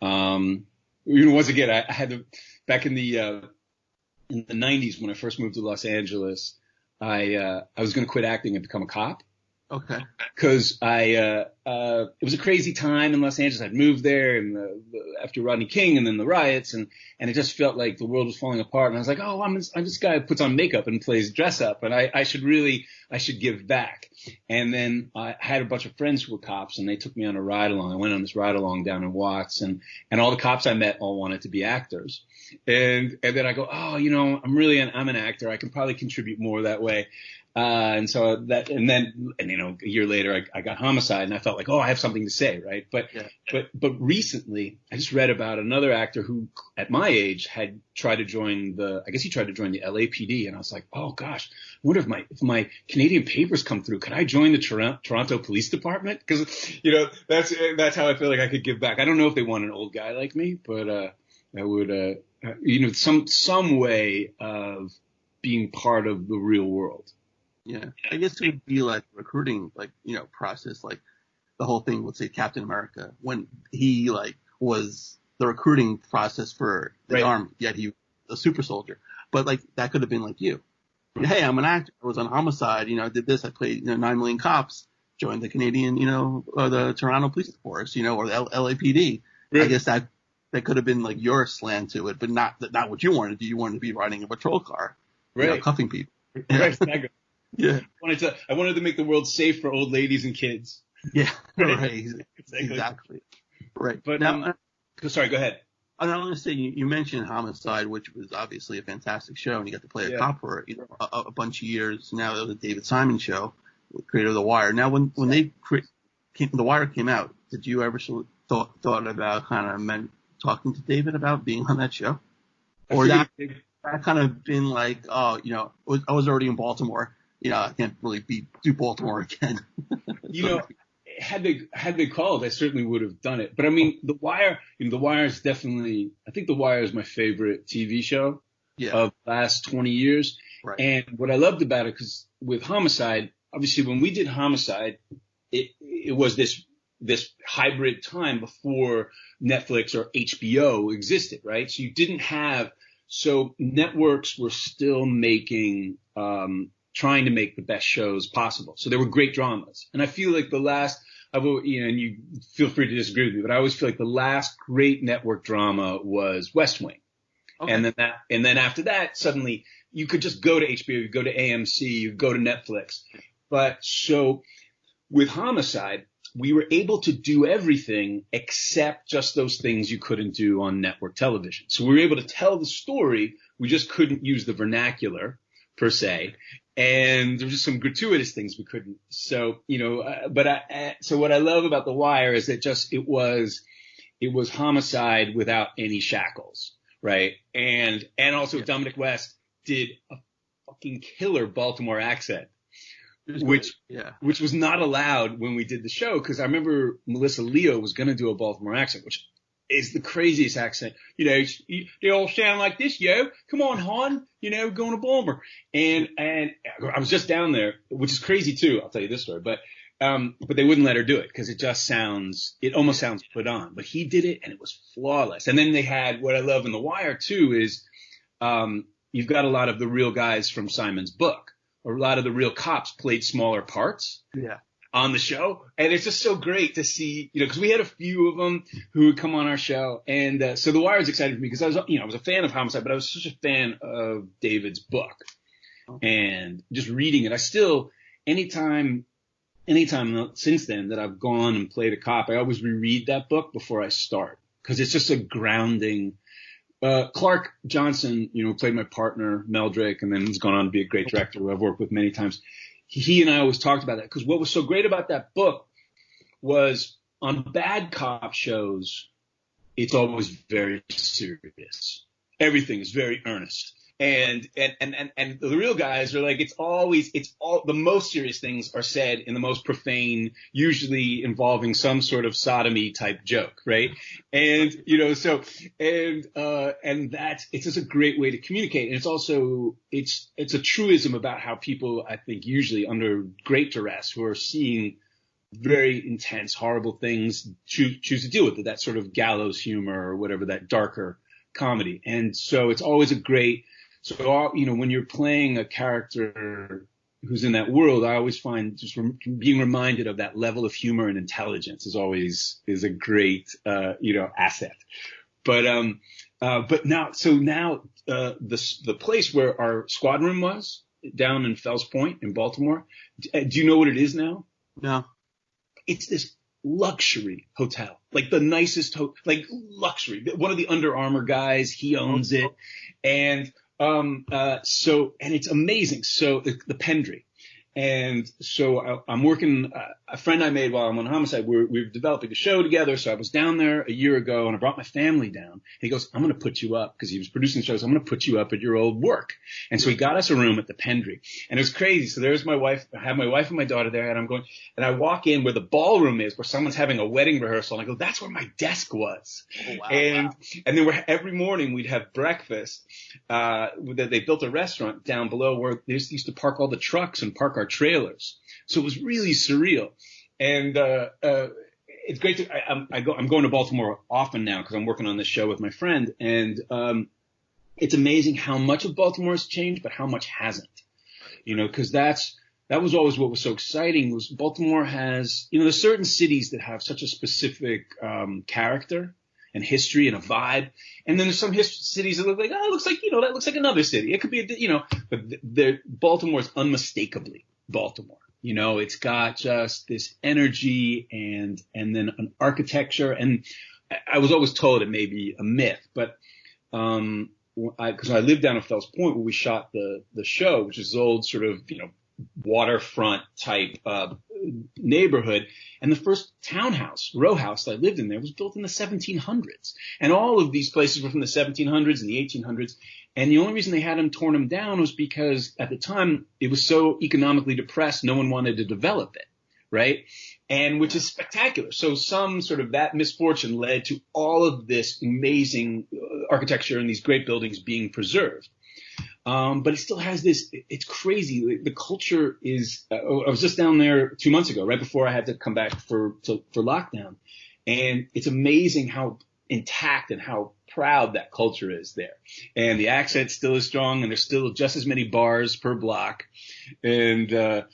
Once again, I had to, back in the 90s when I first moved to Los Angeles, I was going to quit acting and become a cop. Okay. Because it was a crazy time in Los Angeles. I'd moved there and after Rodney King and then the riots and it just felt like the world was falling apart. And I was like, oh, I'm this guy who puts on makeup and plays dress up, and I should give back. And then I had a bunch of friends who were cops, and they took me on a ride along. I went on this ride along down in Watts, and all the cops I met all wanted to be actors. And then I go, oh, I'm an actor. I can probably contribute more that way. And then a year later I got Homicide, and I felt like, oh, I have something to say, right? But recently I just read about another actor who at my age had tried to join the LAPD, and I was like, oh gosh, I wonder if my Canadian papers come through, could I join the Toronto Police Department? Because that's how I feel like I could give back. I don't know if they want an old guy like me, but I would some way of being part of the real world. Yeah, I guess it would be like recruiting, process, like the whole thing with, say, Captain America, when he was the recruiting process for the army, yet he was a super soldier. But that could have been like you. Hey, I'm an actor. I was on Homicide. I did this. I played 9 million cops. Joined the Canadian, or the Toronto Police Force, or the LAPD. Right. I guess that could have been like your slant to it, but not what you wanted to do. You wanted to be riding a patrol car, cuffing people. Right. Yeah. I wanted to make the world safe for old ladies and kids. Yeah. Right. Exactly. Right. But sorry, go ahead. I want to say you mentioned Homicide, which was obviously a fantastic show, and you got to play a cop for it, a bunch of years. Now it was a David Simon show, creator of The Wire. Now when The Wire came out, did you ever thought about kind of talking to David about being on that show, or that kind of been like, oh, I was already in Baltimore. I can't really do Baltimore again. Had they called, I certainly would have done it. But I mean, The Wire, The Wire is definitely, I think The Wire is my favorite TV show of the last 20 years. Right. And what I loved about it, because with Homicide, obviously when we did Homicide, it was this hybrid time before Netflix or HBO existed, right? So you didn't have, so networks were still making, trying to make the best shows possible. So there were great dramas. And I feel like and you feel free to disagree with me, but I always feel like the last great network drama was West Wing. Okay. And then after that, suddenly you could just go to HBO, you go to AMC, you go to Netflix. But so with Homicide, we were able to do everything except just those things you couldn't do on network television. So we were able to tell the story. We just couldn't use the vernacular per se. And there were just some gratuitous things we couldn't. So, so what I love about The Wire is that it was Homicide without any shackles, right? And also Dominic West did a fucking killer Baltimore accent, which was not allowed when we did the show. Cause I remember Melissa Leo was going to do a Baltimore accent, which is the craziest accent. They all sound like this, yo. Come on, hon. Going to Baltimore. And I was just down there, which is crazy too. I'll tell you this story, but they wouldn't let her do it because it almost sounds put on, but he did it and it was flawless. And then they had, what I love in The Wire too is, you've got a lot of the real guys from Simon's book, or a lot of the real cops played smaller parts. Yeah. On the show. And it's just so great to see, because we had a few of them who would come on our show. And so The Wire is exciting for me because I was a fan of Homicide, but I was such a fan of David's book. And just reading it, I still, anytime since then that I've gone and played a cop, I always reread that book before I start because it's just a grounding. Clark Johnson, played my partner, Meldrake, and then has gone on to be a great director who I've worked with many times. He and I always talked about that because what was so great about that book was on bad cop shows, it's always very serious. Everything is very earnest. And the real guys are like, it's all the most serious things are said in the most profane, usually involving some sort of sodomy type joke, right? And it's just a great way to communicate. And it's also it's a truism about how people, I think, usually under great duress, who are seeing very intense, horrible things, choose to deal with it. That sort of gallows humor or whatever, that darker comedy. And so it's always when you're playing a character who's in that world, I always find just being reminded of that level of humor and intelligence is a great, asset. But now the place where our squad room was down in Fells Point in Baltimore, do you know what it is now? No. It's this luxury hotel, like the nicest, luxury. One of the Under Armour guys, he owns it. And it's amazing. So the Pendry. And so I'm working, a friend I made while I'm on Homicide, we're developing a show together. So I was down there a year ago and I brought my family down. And he goes, I'm going to put you up, because he was producing shows. I'm going to put you up at your old work. And so he got us a room at the Pendry, and it was crazy. So there's my wife. I have my wife and my daughter there, and I walk in where the ballroom is, where someone's having a wedding rehearsal. And I go, that's where my desk was. Oh, wow, and then every morning we'd have breakfast. They built a restaurant down below where they used to park all the trucks and park our trailers. So it was really surreal. And it's great to I'm going to Baltimore often now because I'm working on this show with my friend, and it's amazing how much of Baltimore has changed, but how much hasn't. Because that was always what was so exciting. Was Baltimore has, there's certain cities that have such a specific character and history and a vibe, and then there's some cities that look like, it looks like, that looks like another city. It could be, but Baltimore is unmistakably Baltimore. It's got just this energy and then an architecture. And I was always told it may be a myth, but because I lived down in Fells Point where we shot the show, which is old sort of waterfront type neighborhood, and the first row house that I lived in there was built in the 1700s, and all of these places were from the 1700s and the 1800s. And the only reason they had torn them down was because at the time it was so economically depressed, no one wanted to develop it, right? And which is spectacular. So some sort of that misfortune led to all of this amazing architecture and these great buildings being preserved. But it still has this, it's crazy. The culture is, I was just down there 2 months ago, right before I had to come back for lockdown. And it's amazing how intact and how proud that culture is there. And the accent still is strong, and there's still just as many bars per block. But anyway,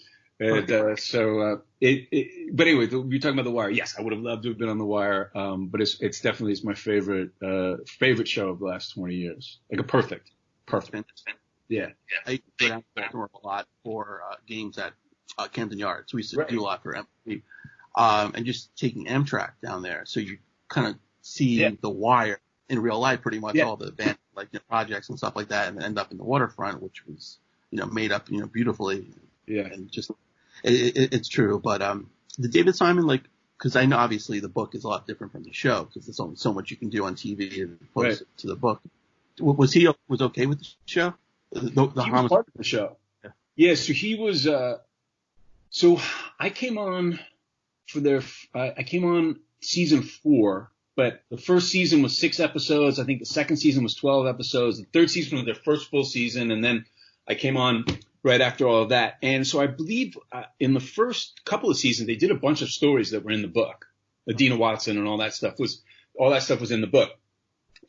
you're talking about The Wire. Yes, I would have loved to have been on The Wire. But it's definitely my favorite show of the last 20 years. Like a perfect. Yeah. I go down to Baltimore a lot for games at Camden Yards. We used to do a lot for MP. And just taking Amtrak down there. So you kind of see The Wire in real life, pretty much all the band, projects and stuff like that, and end up in the waterfront, which was, made up, beautifully. Yeah. And just, it's true. But, the David Simon, because I know obviously the book is a lot different from the show, because there's only so much you can do on TV and post to the book. Was he okay with the show? He was part of the show. Yeah. So he was, so I came on I came on season 4, but the first season was 6 episodes. I think the second season was 12 episodes. The third season was their first full season. And then I came on right after all of that. And so I believe in the first couple of seasons, they did a bunch of stories that were in the book. Adina Watson and all that stuff was in the book.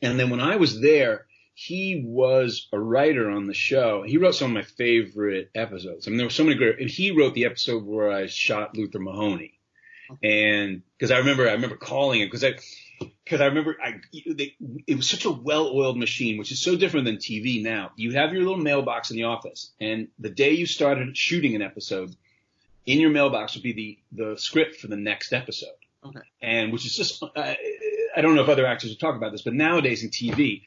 And then when I was there, he was a writer on the show. He wrote some of my favorite episodes. I mean, there were so many great, and he wrote the episode where I shot Luther Mahoney. And because I remember calling him because I remember it was such a well-oiled machine, which is so different than TV now. You have your little mailbox in the office, and the day you started shooting an episode, in your mailbox would be the script for the next episode. Okay. And which is just, I don't know if other actors will talk about this, but nowadays in TV,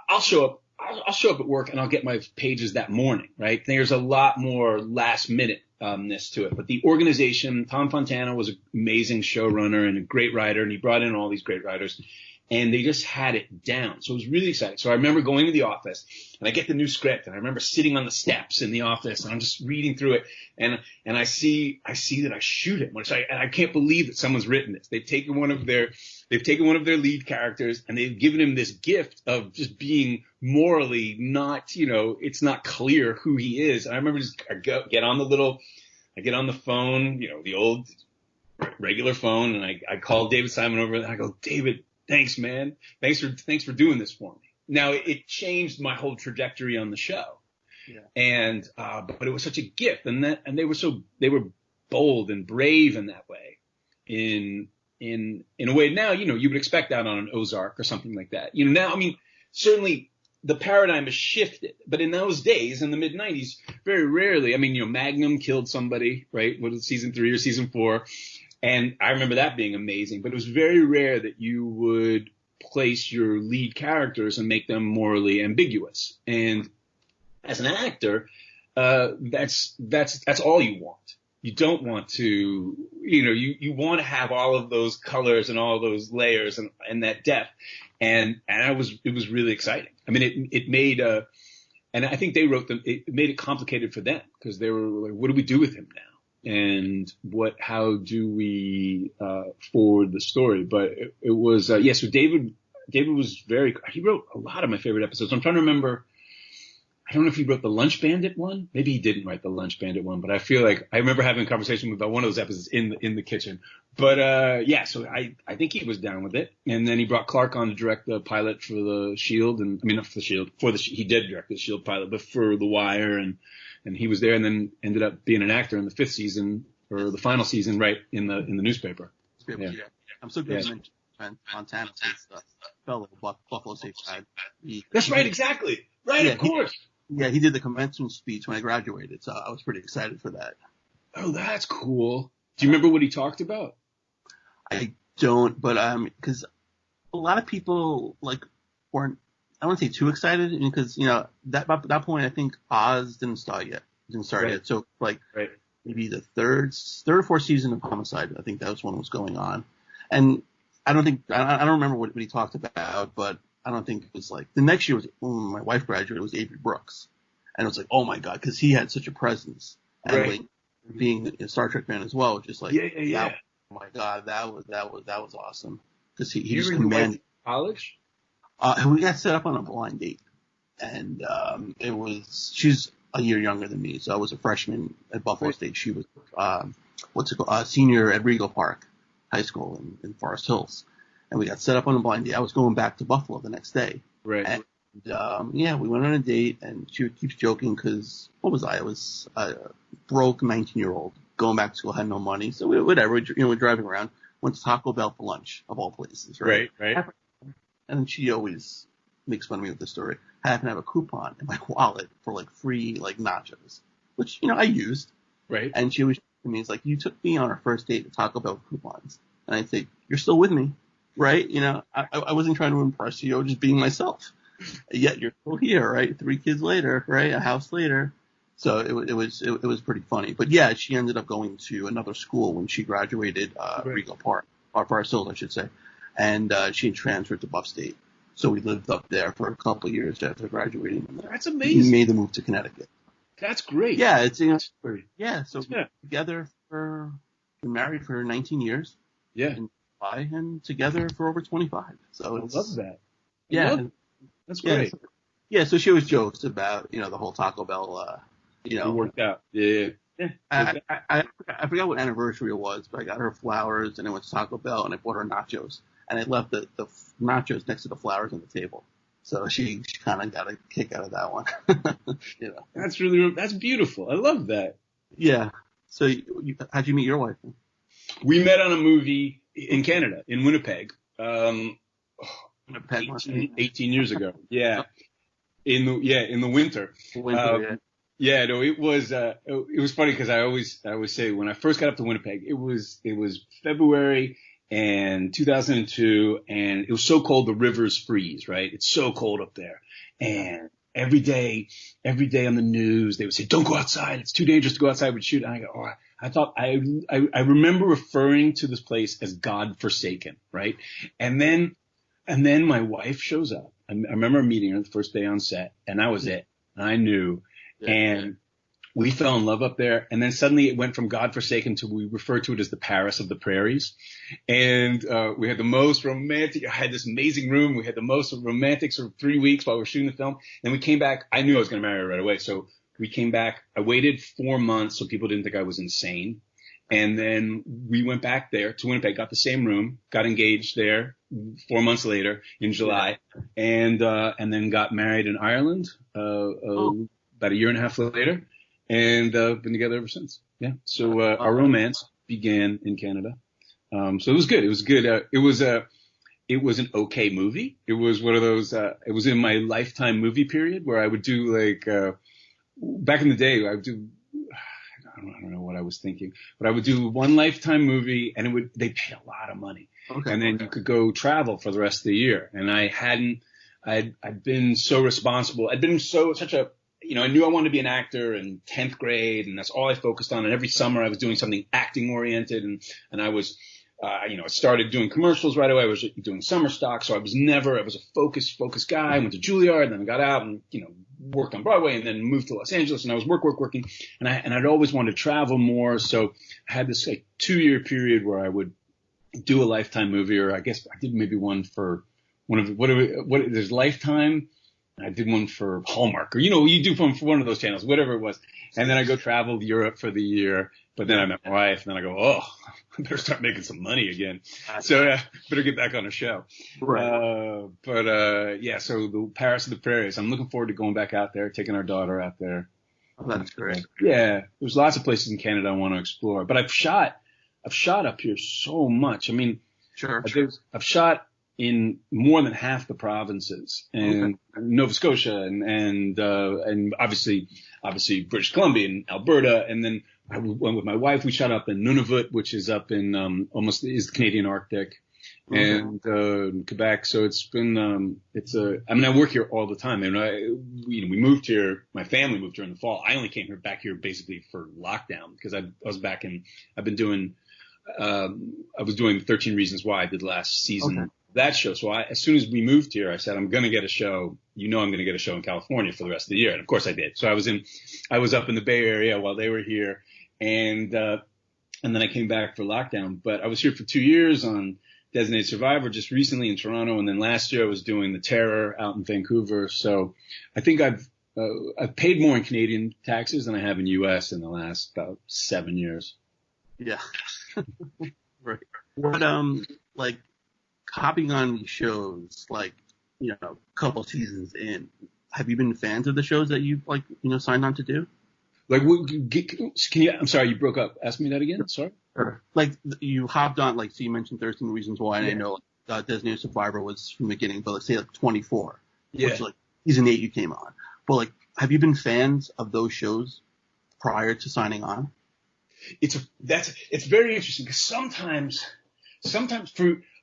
I'll show up at work and I'll get my pages that morning, right? There's a lot more last minute-ness to it. But the organization, Tom Fontana was an amazing showrunner and a great writer, and he brought in all these great writers. and they just had it down. So it was really exciting. So I remember going to the office, and I get the new script, and I remember sitting on the steps in the office, and I'm just reading through it, and I see that I shoot him, and I can't believe that someone's written this. They've taken one of their lead characters, and they've given him this gift of just being morally not, it's not clear who he is. And I remember I get on the phone, the old regular phone, and I called David Simon over, and I go, David, thanks, man. Thanks for doing this for me. Now, it changed my whole trajectory on the show. Yeah. And but it was such a gift, and they were bold and brave in that way. In a way now, you would expect that on an Ozark or something like that. Now, I mean, certainly the paradigm has shifted, but in those days, in the mid '90s, very rarely. I mean, Magnum killed somebody, right? Was it season 3 or season 4? And I remember that being amazing, but it was very rare that you would place your lead characters and make them morally ambiguous. And as an actor, that's all you want. You don't want to, you want to have all of those colors and all those layers and that depth. And it was really exciting. I mean, it made, and I think it made it complicated for them, because they were like, what do we do with him now? And how do we forward the story? But it was so David was he wrote a lot of my favorite episodes. I'm trying to remember. I don't know if he wrote the Lunch Bandit one. Maybe he didn't write the Lunch Bandit one, but I feel like I remember having a conversation about one of those episodes in the kitchen. But so I think he was down with it. And then he brought Clark on to direct the pilot for the Shield, and I mean not for the Shield, he did direct the Shield pilot, but for The Wire, and he was there, and then ended up being an actor in the 5th season or the final season, right in the newspaper. Yeah. I'm so good at Montana, fellow Buffalo State side. That's right, exactly. Right, of course. He did the commencement speech when I graduated, so I was pretty excited for that. Oh, that's cool. Do you remember what he talked about? I don't, but because a lot of people weren't, I wouldn't say too excited, because that point I think Oz didn't start yet. So maybe the third or fourth season of Homicide, I think that was when it was going on, and I don't remember what he talked about, but I don't think it was the next year when my wife graduated, it was Avery Brooks. And it was like, oh my God, because he had such a presence. And being a Star Trek fan as well, just oh my God, that was awesome. Because he just commanded. College? We got set up on a blind date. And she's a year younger than me. So I was a freshman at Buffalo State. She was, senior at Regal Park High School in Forest Hills. And we got set up on a blind date. I was going back to Buffalo the next day. Right. And, we went on a date, and she keeps joking because, what was I? I was a broke 19-year-old going back to school, had no money. So we're driving around, went to Taco Bell for lunch, of all places, right? Right. And she always makes fun of me with this story. I happen to have a coupon in my wallet for free nachos, which, I used. Right. And she always to me, it's like, you took me on our first date to Taco Bell with coupons. And I'd say, you're still with me. Right? I wasn't trying to impress you. I was just being myself. Yet you're still here, right? 3 kids later, right? A house later. So it was pretty funny. But yeah, she ended up going to another school when she graduated, Regal Park, or Forest Hills, I should say. And, she transferred to Buff State. So we lived up there for a couple of years after graduating. That's amazing. We made the move to Connecticut. That's great. Yeah, it's, so together we're married for 19 years. Yeah. And together for over 25. So I love that. Yeah. That's great. So she always jokes about, the whole Taco Bell, It worked out. Yeah. I forgot what anniversary it was, but I got her flowers and I went to Taco Bell and I bought her nachos. And I left the nachos next to the flowers on the table. So she kind of got a kick out of that one. That's beautiful. I love that. Yeah. So how'd you meet your wife? We met on a movie in Canada, in Winnipeg, 18 years ago. Yeah. In the winter. It was funny because I always say when I first got up to Winnipeg, it was February and 2002, and it was so cold the rivers freeze, right? It's so cold up there. And every day on the news, they would say, don't go outside. It's too dangerous to go outside. We'd shoot. And I go, I remember referring to this place as God forsaken, right? And then And then my wife shows up. I remember meeting her the first day on set, and that was it. I knew. Yeah. And we fell in love up there. And then suddenly it went from Godforsaken to, we refer to it as the Paris of the Prairies. And we had the most romantic, I had this amazing room. We had the most romantic sort of 3 weeks while we were shooting the film. Then we came back. I knew I was going to marry her right away. So we came back. I waited 4 months so people didn't think I was insane. And then we went back there to Winnipeg, got the same room, got engaged there 4 months later in July, and then got married in Ireland about a year and a half later, and been together ever since. Yeah. So our romance began in Canada. So it was good. It was good. It was an okay movie. It was one of those. It was in my Lifetime movie period where I would do like back in the day. I would do. I don't know what I was thinking, but I would do one Lifetime movie, and they pay a lot of money, and then you could go travel for the rest of the year. And I'd been so responsible. I'd been such a, I knew I wanted to be an actor in 10th grade, and that's all I focused on. And every summer I was doing something acting oriented, and I was, I started doing commercials right away. I was doing summer stock, so I was a focused guy. I went to Juilliard, and then I got out and, worked on Broadway, and then moved to Los Angeles, and I was working. And I'd always wanted to travel more. So I had this like 2-year period where I would do a Lifetime movie, or I guess I did maybe one for there's Lifetime. I did one for Hallmark, or, you do one for one of those channels, whatever it was. And then I go travel Europe for the year, but then I met my wife, and then I go, oh, I better start making some money again. So better get back on a show. Right. So the Paris of the Prairies, I'm looking forward to going back out there, taking our daughter out there. Oh, that's great. Yeah. There's lots of places in Canada I want to explore, but I've shot up here so much. I mean, sure. I've shot in more than half the provinces, and Nova Scotia and obviously British Columbia and Alberta. And then I went with my wife. We shot up in Nunavut, which is up in, almost is the Canadian Arctic, and, Quebec. So it's been, I work here all the time. And we moved here, my family moved here in the fall. I only came back here basically for lockdown, because I was doing 13 Reasons Why. I did last season. Okay. That show. So as soon as we moved here, I said, I'm going to get a show. I'm going to get a show in California for the rest of the year. And of course I did. So I was up in the Bay Area while they were here. And then I came back for lockdown, but I was here for 2 years on Designated Survivor, just recently in Toronto. And then last year I was doing The Terror out in Vancouver. So I think I've paid more in Canadian taxes than I have in US in the last about 7 years. Yeah. Right. What, like, hopping on these shows, like, a couple seasons in, have you been fans of the shows that you've, signed on to do? Like, can you, I'm sorry, you broke up. Ask me that again. Sorry. Sure. Like, you hopped on, so you mentioned 13 Reasons Why, and I know Designated Survivor was from the beginning, but let's say 24. Yeah. Which, season 8 you came on. But, have you been fans of those shows prior to signing on? It's very interesting, because sometimes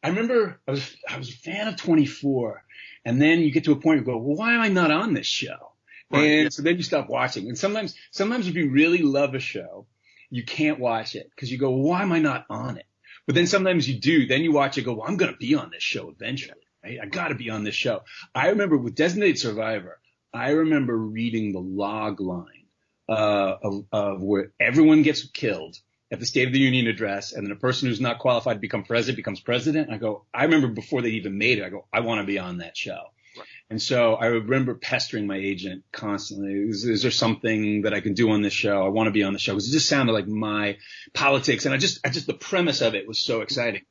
I remember I was a fan of 24, and then you get to a point where you go, well, why am I not on this show? Right, so then you stop watching. And sometimes if you really love a show, you can't watch it because you go, well, why am I not on it? But then sometimes you do. Then you watch it, go, well, I'm going to be on this show eventually, right? I got to be on this show. I remember with Designated Survivor, I remember reading the log line of where everyone gets killed at the State of the Union address, and then a person who's not qualified to become president becomes president. I remember before they even made it, I go, I want to be on that show. Right. And so I remember pestering my agent constantly. Is there something that I can do on this show? I want to be on the show. Because it just sounded like my politics. And I just the premise of it was so exciting.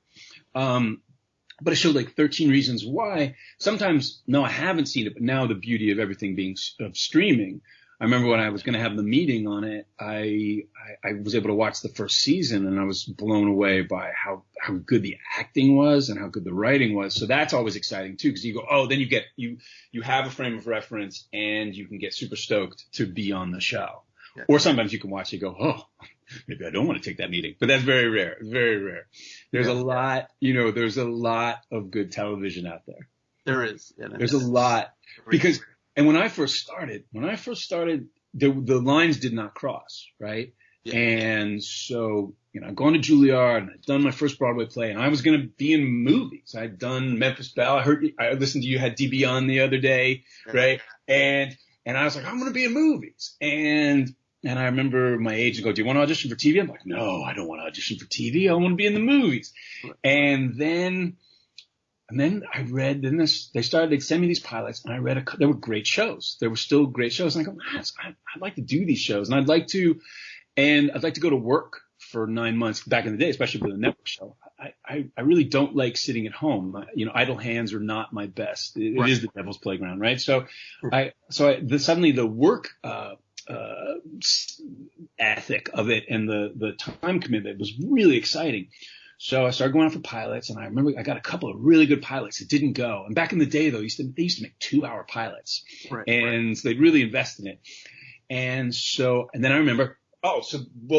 But it showed like 13 Reasons Why. Sometimes, no, I haven't seen it, but now the beauty of everything being of streaming. I remember when I was going to have the meeting on it, I was able to watch the first season, and I was blown away by how good the acting was and how good the writing was. So that's always exciting too, because you go, oh, then you have a frame of reference, and you can get super stoked to be on the show. Yeah. Or sometimes you can watch it and go, oh, maybe I don't want to take that meeting, but that's very rare. Very rare. There's a lot of good television out there. There is. Yeah, there's a lot, because. And when I first started, the lines did not cross, right? Yeah. And so I'd gone to Juilliard and I'd done my first Broadway play, and I was going to be in movies. I'd done Memphis Belle. I listened to you had DB on the other day, right? And I was like, I'm going to be in movies. And I remember my agent go, do you want to audition for TV? I'm like, no, I don't want to audition for TV. I want to be in the movies. And then they started, they'd send me these pilots, and I read there were great shows. There were still great shows. And I go, man, I'd like to do these shows, and I'd like to go to work for 9 months back in the day, especially with a network show. I really don't like sitting at home. Idle hands are not my best. It is the devil's playground, right? So suddenly the work, ethic of it and the time commitment was really exciting. So I started going out for pilots, and I remember I got a couple of really good pilots that didn't go. And back in the day, though, they used to make 2-hour pilots, so they'd really invest in it. And then I remember,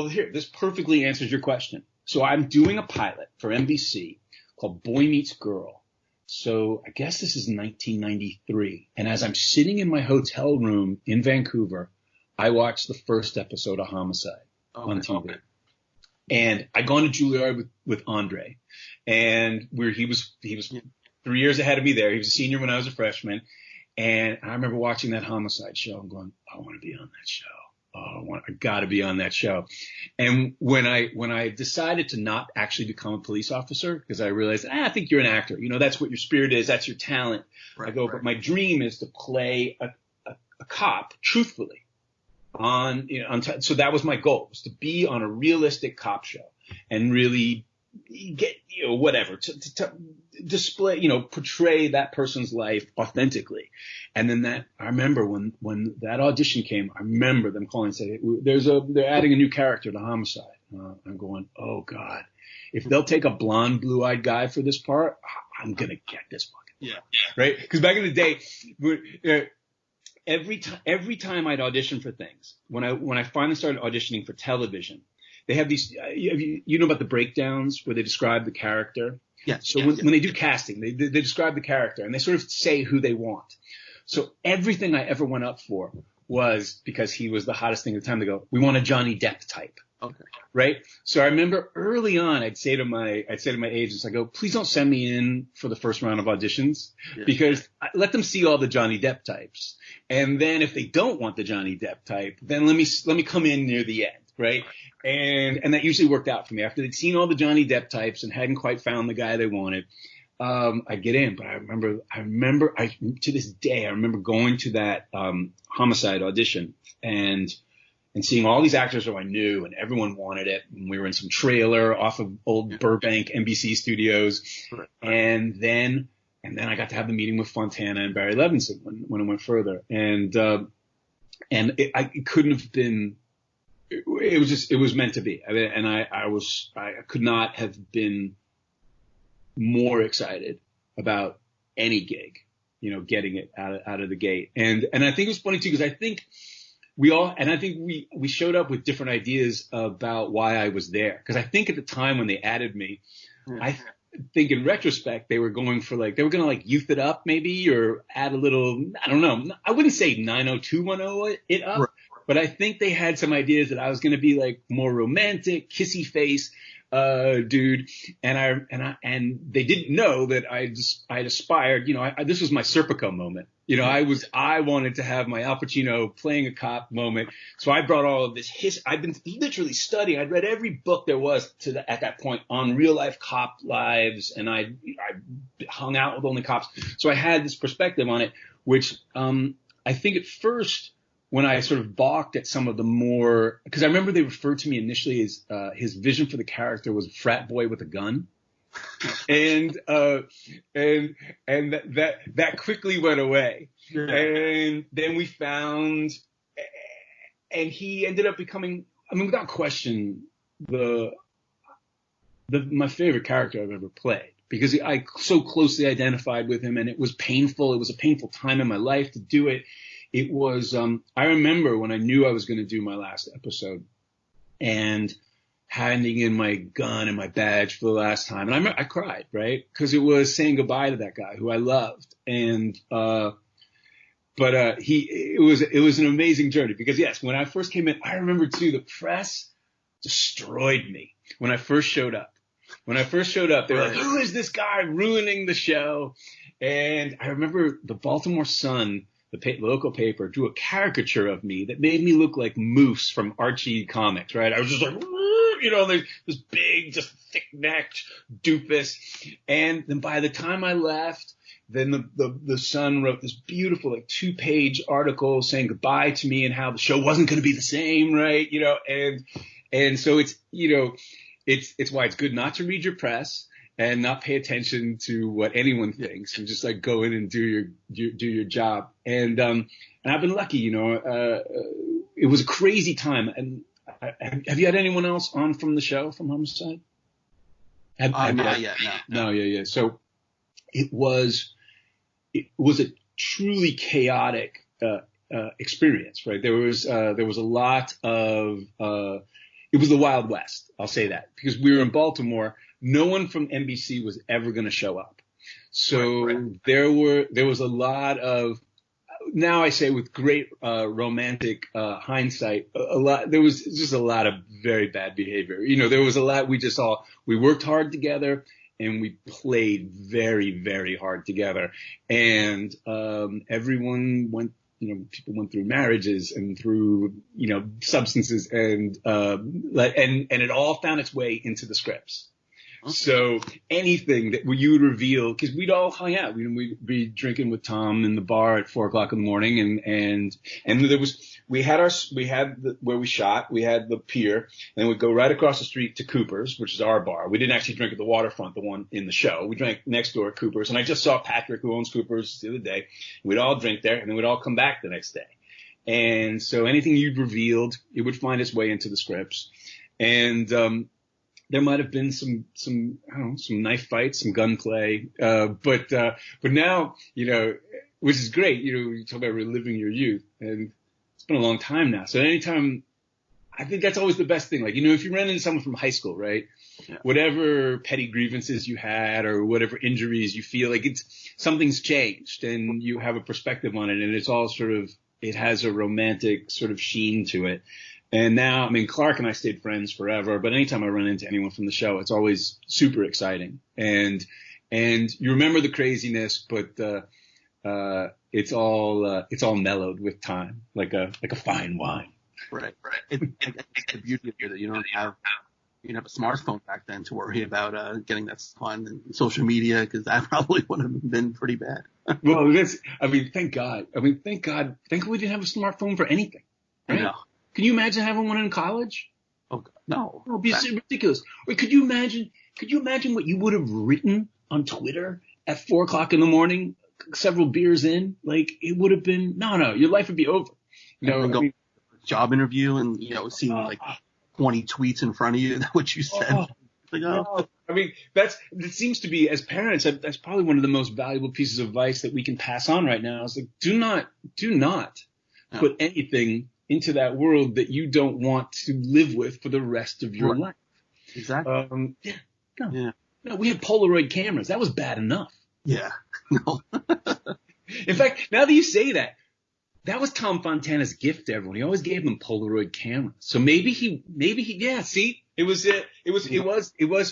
here, this perfectly answers your question. So I'm doing a pilot for NBC called Boy Meets Girl. So I guess this is 1993. And as I'm sitting in my hotel room in Vancouver, I watched the first episode of Homicide on TV. Okay. And I'd gone to Juilliard with Andre, and he was 3 years ahead of me there. He was a senior when I was a freshman. And I remember watching that Homicide show and going, I want to be on that show. I got to be on that show. And when I decided to not actually become a police officer, because I realized, I think you're an actor. That's what your spirit is. That's your talent. But my dream is to play a cop truthfully. So that was my goal, was to be on a realistic cop show and really get, whatever, to display, portray that person's life authentically. And then I remember when that audition came, I remember them calling and saying, they're adding a new character to Homicide. I'm going, oh God, if they'll take a blonde, blue-eyed guy for this part, I'm going to get this fucking part. Right? Because back in the day, every time I'd audition for things, when I finally started auditioning for television, they have these, you know about the breakdowns where they describe the character? When they do casting, they describe the character and they sort of say who they want. So everything I ever went up for was, because he was the hottest thing at the time, they go, we want a Johnny Depp type. Okay. Right? So I remember early on, I'd say to my agents, I go, please don't send me in for the first round of auditions, because let them see all the Johnny Depp types. And then if they don't want the Johnny Depp type, then let me come in near the end. Right. And that usually worked out for me. After they'd seen all the Johnny Depp types and hadn't quite found the guy they wanted, I'd get in. But I remember to this day, I remember going to that, Homicide audition and seeing all these actors who I knew, and everyone wanted it. And we were in some trailer off of old Burbank NBC studios. And then I got to have the meeting with Fontana and Barry Levinson when it went further. And it couldn't have been, it was meant to be. I mean, and I could not have been more excited about any gig, getting it out of the gate. And I think it was funny too, because I think we showed up with different ideas about why I was there. Because I think at the time when they added me, I think in retrospect they were going for they were going to youth it up maybe, or add a little, I don't know. I wouldn't say 90210 it up, but I think they had some ideas that I was going to be more romantic, kissy face dude, and they didn't know that I'd aspired. This was my Serpico moment. I wanted to have my Al Pacino playing a cop moment. So I brought all of this I've been literally studying. I'd read every book there was at that point on real life cop lives, and I hung out with only cops. So I had this perspective on it, which I think at first, when I sort of balked at some of the more, because I remember they referred to me initially as his vision for the character was a frat boy with a gun. And that quickly went away. Yeah. And then we found, and he ended up becoming, without question, my favorite character I've ever played, because I so closely identified with him, and it was painful. It was a painful time in my life to do it. It was, I remember when I knew I was going to do my last episode and handing in my gun and my badge for the last time. And I cried, right? Because it was saying goodbye to that guy who I loved. And, it was an amazing journey, because yes, when I first came in, I remember too, the press destroyed me when I first showed up. When I first showed up, they were like, who is this guy ruining the show? And I remember the Baltimore Sun, the local paper, drew a caricature of me that made me look like Moose from Archie Comics, right? I was just like, this big, just thick-necked doofus. And then by the time I left, then the Sun wrote this beautiful, like, 2-page article saying goodbye to me and how the show wasn't going to be the same, right? And so it's, it's why it's good not to read your press and not pay attention to what anyone thinks, and just like go in and do your job. And I've been lucky, it was a crazy time. And have you had anyone else on from the show, from Homicide? Not yet, no. No, yeah. So it was a truly chaotic experience, right? There was a lot of it was the Wild West. I'll say that, because we were in Baltimore. No one from NBC was ever going to show up. So right. There was a lot of, now I say with great romantic hindsight, there was just a lot of very bad behavior. There was a lot, we worked hard together and we played very, very hard together. And everyone went, people went through marriages and through, substances, and it all found its way into the scripts. So anything that you would reveal, because we'd all hung out, we'd be drinking with Tom in the bar at 4:00 in the morning, and where we shot, we had the pier, and then we'd go right across the street to Cooper's, which is our bar. We didn't actually drink at the waterfront, the one in the show. We drank next door at Cooper's, and I just saw Patrick, who owns Cooper's, the other day. We'd all drink there, and then we'd all come back the next day. And so anything you'd revealed, it would find its way into the scripts. And there might have been some knife fights, some gunplay, but now, which is great. You talk about reliving your youth, and it's been a long time now. So anytime, I think that's always the best thing. Like, if you run into someone from high school, right? Yeah. Whatever petty grievances you had or whatever injuries you feel like something's changed, and you have a perspective on it, and it's all it has a romantic sort of sheen to it. And now, Clark and I stayed friends forever, but anytime I run into anyone from the show, it's always super exciting. And you remember the craziness, but it's all mellowed with time, like a fine wine. Right. It's the beauty of it that you don't have a smartphone back then to worry about getting that fun and social media, because that probably would have been pretty bad. Well, thank God. Thank God we didn't have a smartphone for anything. Right? I know. Can you imagine having one in college? Oh, God, no. It would be ridiculous. Or could you imagine what you would have written on Twitter at 4:00 in the morning, several beers in? Like, it would have been, no, your life would be over. Job interview and, seeing like 20 tweets in front of you, what you said. It seems to be, as parents, that's probably one of the most valuable pieces of advice that we can pass on right now. Is like, do not put anything into that world that you don't want to live with for the rest of your life. Exactly. No, we had Polaroid cameras. That was bad enough. Yeah. No. In fact, now that you say that, that was Tom Fontana's gift to everyone. He always gave them Polaroid cameras. So maybe he, see, it was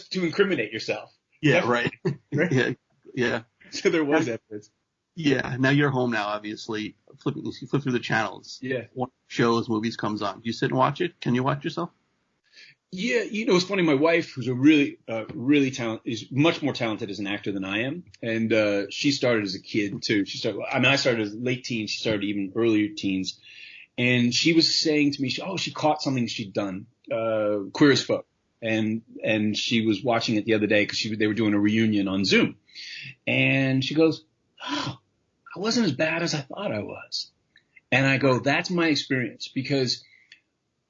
to incriminate yourself. Yeah, right. Right? Yeah. So there was evidence. Yeah. Now you're home now, obviously. You flip through the channels. Yeah. One shows, movies comes on. Do you sit and watch it? Can you watch yourself? Yeah. It's funny. My wife, who's a really talented, is much more talented as an actor than I am. And, she started as a kid too. I started as late teens. She started even earlier teens. And she was saying to me, she caught something she'd done, Queer as Folk. And she was watching it the other day because they were doing a reunion on Zoom. And she goes, oh, I wasn't as bad as I thought I was. And I go, that's my experience, because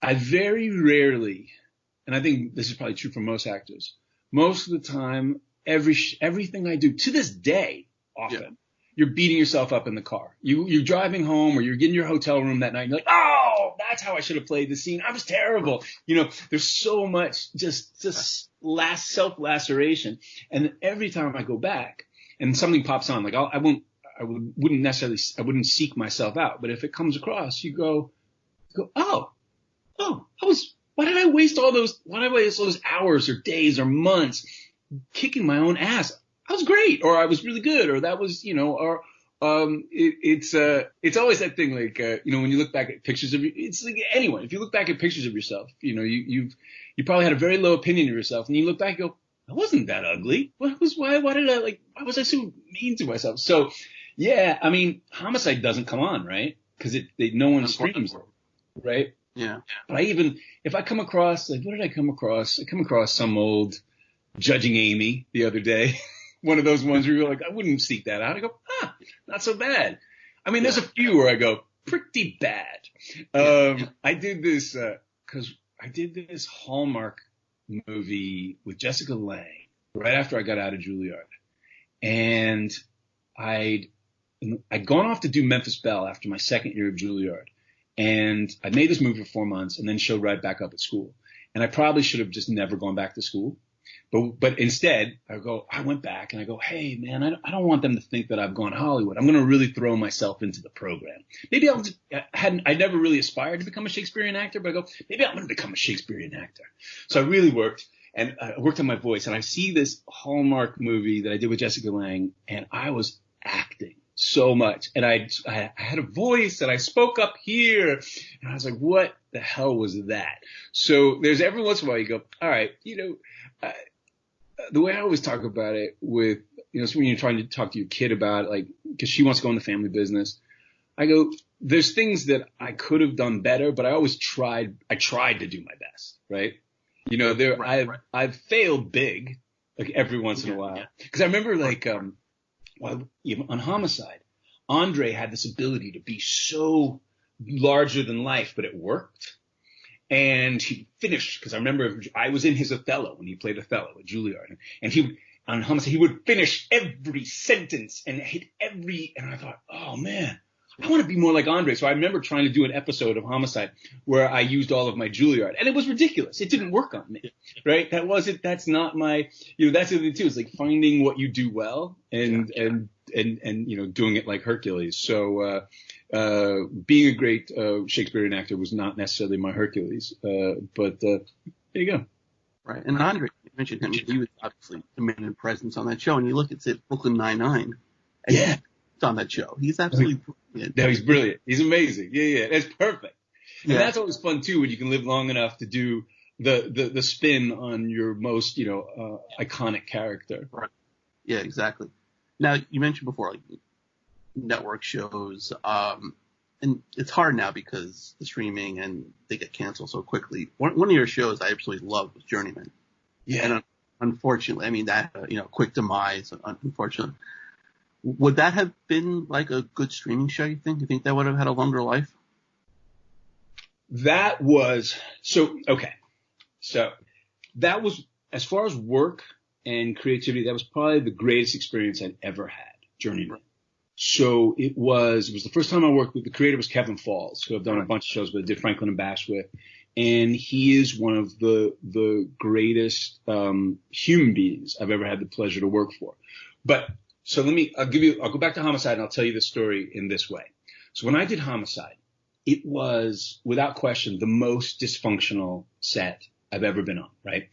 I very rarely, and I think this is probably true for most actors, most of the time, everything I do to this day, often, you're beating yourself up in the car. You're driving home, or you're getting your hotel room that night, and you're like, oh, that's how I should have played the scene. I was terrible. There's so much just self-laceration. And every time I go back and something pops on, like I wouldn't seek myself out, but if it comes across, you go, oh, I why did I waste all those hours or days or months kicking my own ass? I was great, or I was really good, or that was, or it's always that thing, like, when you look back at pictures of you, it's like anyone, if you look back at pictures of yourself, you probably had a very low opinion of yourself, and you look back and go, I wasn't that ugly. Why was I so mean to myself? So, yeah, I mean, Homicide doesn't come on, right? Because no one streams it, right? Yeah. But if I come across, like, what did I come across? I come across some old Judging Amy the other day. One of those ones where you're like, I wouldn't seek that out. I go, not so bad. I mean, there's a few where I go, pretty bad. I did this, because I did this Hallmark movie with Jessica Lange right after I got out of Juilliard. And I'd gone off to do Memphis Belle after my second year of Juilliard. And I made this movie for 4 months and then showed right back up at school. And I probably should have just never gone back to school. But instead, I went back and I go, hey, man, I don't want them to think that I've gone Hollywood. I'm going to really throw myself into the program. Maybe I never really aspired to become a Shakespearean actor, but I go, maybe I'm going to become a Shakespearean actor. So I really worked, and I worked on my voice. And I see this Hallmark movie that I did with Jessica Lange, and I was acting so much. And I had a voice, and I spoke up here, and I was like, what the hell was that? So there's every once in a while you go, all right, the way I always talk about it with, so when you're trying to talk to your kid about, like, because she wants to go in the family business, I go, there's things that I could have done better, but I tried to do my best, right? I've failed big, like, every once in a while. Because I remember, like, on Homicide, Andre had this ability to be so larger than life, but it worked. And he finished, because I remember I was in his Othello when he played Othello at Juilliard. And on Homicide, he would finish every sentence and hit and I thought, oh man, I want to be more like Andre. So I remember trying to do an episode of Homicide where I used all of my Juilliard, and it was ridiculous. It didn't work on me, right? That's not my, that's the thing too. It's like finding what you do well and doing it like Hercules. So, being a great Shakespearean actor was not necessarily my Hercules, but there you go. Right, and Andre, you mentioned him. He was obviously a main presence on that show, and you look at, say, Brooklyn Nine-Nine, and he's on that show. He's absolutely brilliant. No, he's brilliant. He's amazing. Yeah, that's perfect. And that's always fun too when you can live long enough to do the spin on your most iconic character. Right. Yeah, exactly. Now, you mentioned before, like, network shows, and it's hard now because the streaming and they get canceled so quickly. One of your shows I absolutely loved was Journeyman. Yeah. And unfortunately, I mean, that, quick demise, unfortunately. Would that have been like a good streaming show, you think? You think that would have had a longer life? That was, okay. So that was, as far as work and creativity, that was probably the greatest experience I'd ever had, Journeyman. Right. So it was the first time I worked with, the creator was Kevin Falls, who I've done a bunch of shows with, I did Franklin and Bash with. And he is one of the greatest human beings I've ever had the pleasure to work for. But so I'll go back to Homicide and I'll tell you the story in this way. So when I did Homicide, it was without question the most dysfunctional set I've ever been on, right?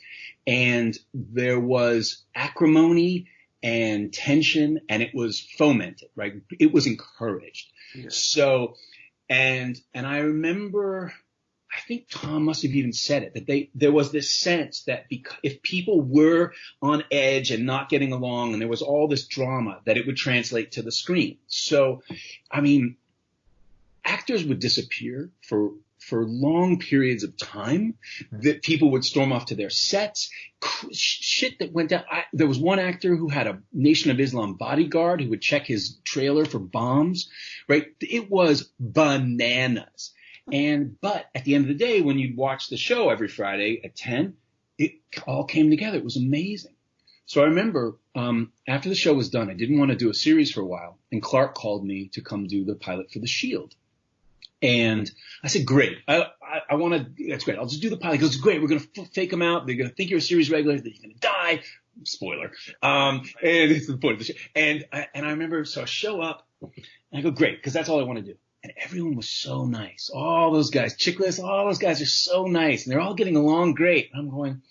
And there was acrimony and tension, and it was fomented, right? It was encouraged. Yeah. So, and I remember, I think Tom must have even said it, that there was this sense that if people were on edge and not getting along and there was all this drama, that it would translate to the screen. So, I mean, actors would disappear for long periods of time, that people would storm off to their sets, shit that went down. There was one actor who had a Nation of Islam bodyguard who would check his trailer for bombs, right? It was bananas. But at the end of the day, when you'd watch the show every Friday at 10, it all came together. It was amazing. So I remember, after the show was done, I didn't want to do a series for a while, and Clark called me to come do the pilot for The Shield. And I said, great. I want to, that's great. I'll just do the pilot. He goes, great. We're going to fake them out. They're going to think you're a series regular, that you're going to die. Spoiler. And it's the point of the show. And I remember, so I show up and I go, great, because that's all I want to do. And everyone was so nice. All those guys, Chickless, all those guys are so nice, and they're all getting along great. And I'm going,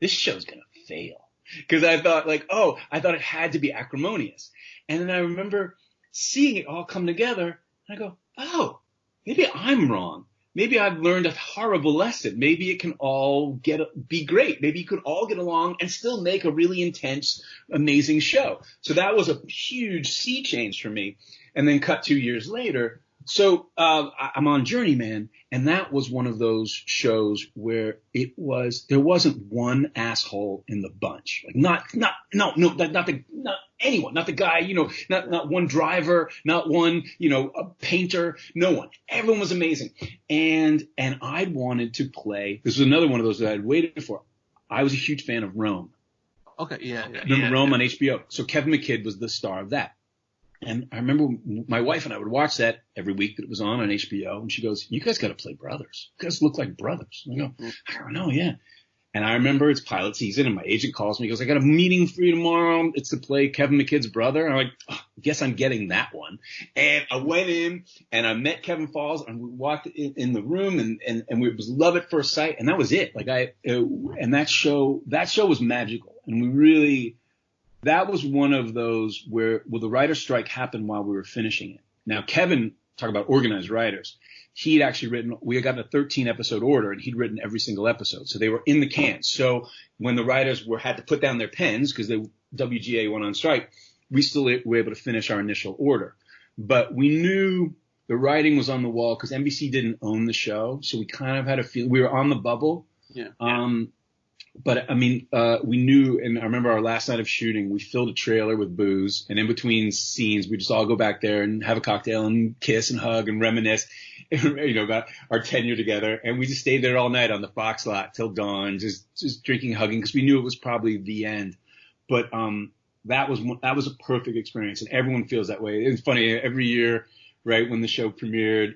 this show's gonna fail, because I thought it had to be acrimonious. And then I remember seeing it all come together, and I go, oh, maybe I'm wrong. Maybe I've learned a horrible lesson. Maybe it can all be great. Maybe you could all get along and still make a really intense, amazing show. So that was a huge sea change for me. And then cut 2 years later. So I'm on Journeyman, and that was one of those shows where there wasn't one asshole in the bunch. Like not anyone, not the guy, not one driver, not one, a painter, no one. Everyone was amazing. And I wanted to play. This was another one of those that I'd waited for. I was a huge fan of Rome. Okay, yeah. Remember Rome on HBO? So Kevin McKidd was the star of that. And I remember my wife and I would watch that every week that it was on HBO. And she goes, you guys got to play brothers. You guys look like brothers. And I go, I don't know. Yeah. And I remember it's pilot season, and my agent calls me. He goes, I got a meeting for you tomorrow. It's to play Kevin McKidd's brother. And I'm like, I guess I'm getting that one. And I went in and I met Kevin Falls, and we walked in the room, and it was love at first sight. And that was it. And that show was magical. And that was one of those where the writer's strike happened while we were finishing it. Now, Kevin, talk about organized writers. He'd actually written, we had gotten a 13-episode order, and he'd written every single episode. So they were in the can. So when the writers had to put down their pens because WGA went on strike, we still were able to finish our initial order. But we knew the writing was on the wall because NBC didn't own the show. So we kind of had a feeling. We were on the bubble. Yeah. But I mean, we knew, and I remember our last night of shooting, we filled a trailer with booze, and in between scenes, we just all go back there and have a cocktail and kiss and hug and reminisce, about our tenure together. And we just stayed there all night on the Fox lot till dawn, just drinking, hugging, because we knew it was probably the end. But that was a perfect experience, and everyone feels that way. It's funny, every year, right, when the show premiered,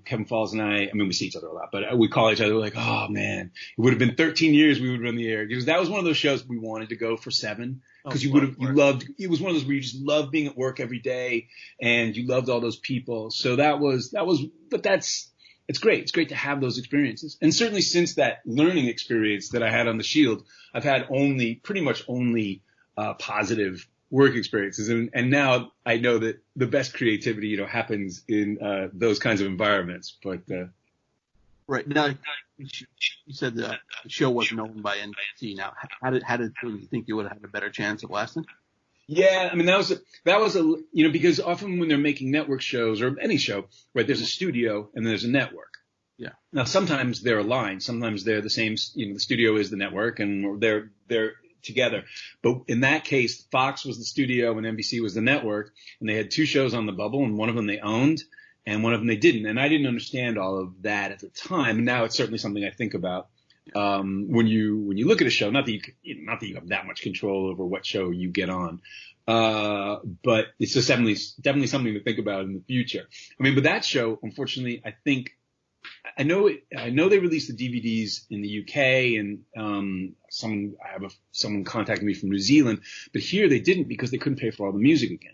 Kevin Falls and I mean, we see each other a lot, but we call each other like, oh man, it would have been 13 years we would run the air, because that was one of those shows we wanted to go for 7, because it was one of those where you just loved being at work every day, and you loved all those people. So it's great. It's great to have those experiences. And certainly since that learning experience that I had on the Shield, I've had pretty much only positive work experiences. And now I know that the best creativity, happens in those kinds of environments. But right now, you said the show wasn't owned by NBC. Now, how did you think you would have had a better chance of lasting? Yeah, I mean that was because often when they're making network shows or any show, right, there's a studio and there's a network. Yeah. Now sometimes they're aligned, sometimes they're the same. The studio is the network, and they're together. But in that case, Fox was the studio and NBC was the network, and they had 2 shows on the bubble, and one of them they owned and one of them they didn't. And I didn't understand all of that at the time. And now it's certainly something I think about when you look at a show. Not that you have that much control over what show you get on, but it's just definitely something to think about in the future. I mean, but that show, unfortunately, I know they released the DVDs in the UK, and someone contacted me from New Zealand, but here they didn't because they couldn't pay for all the music again.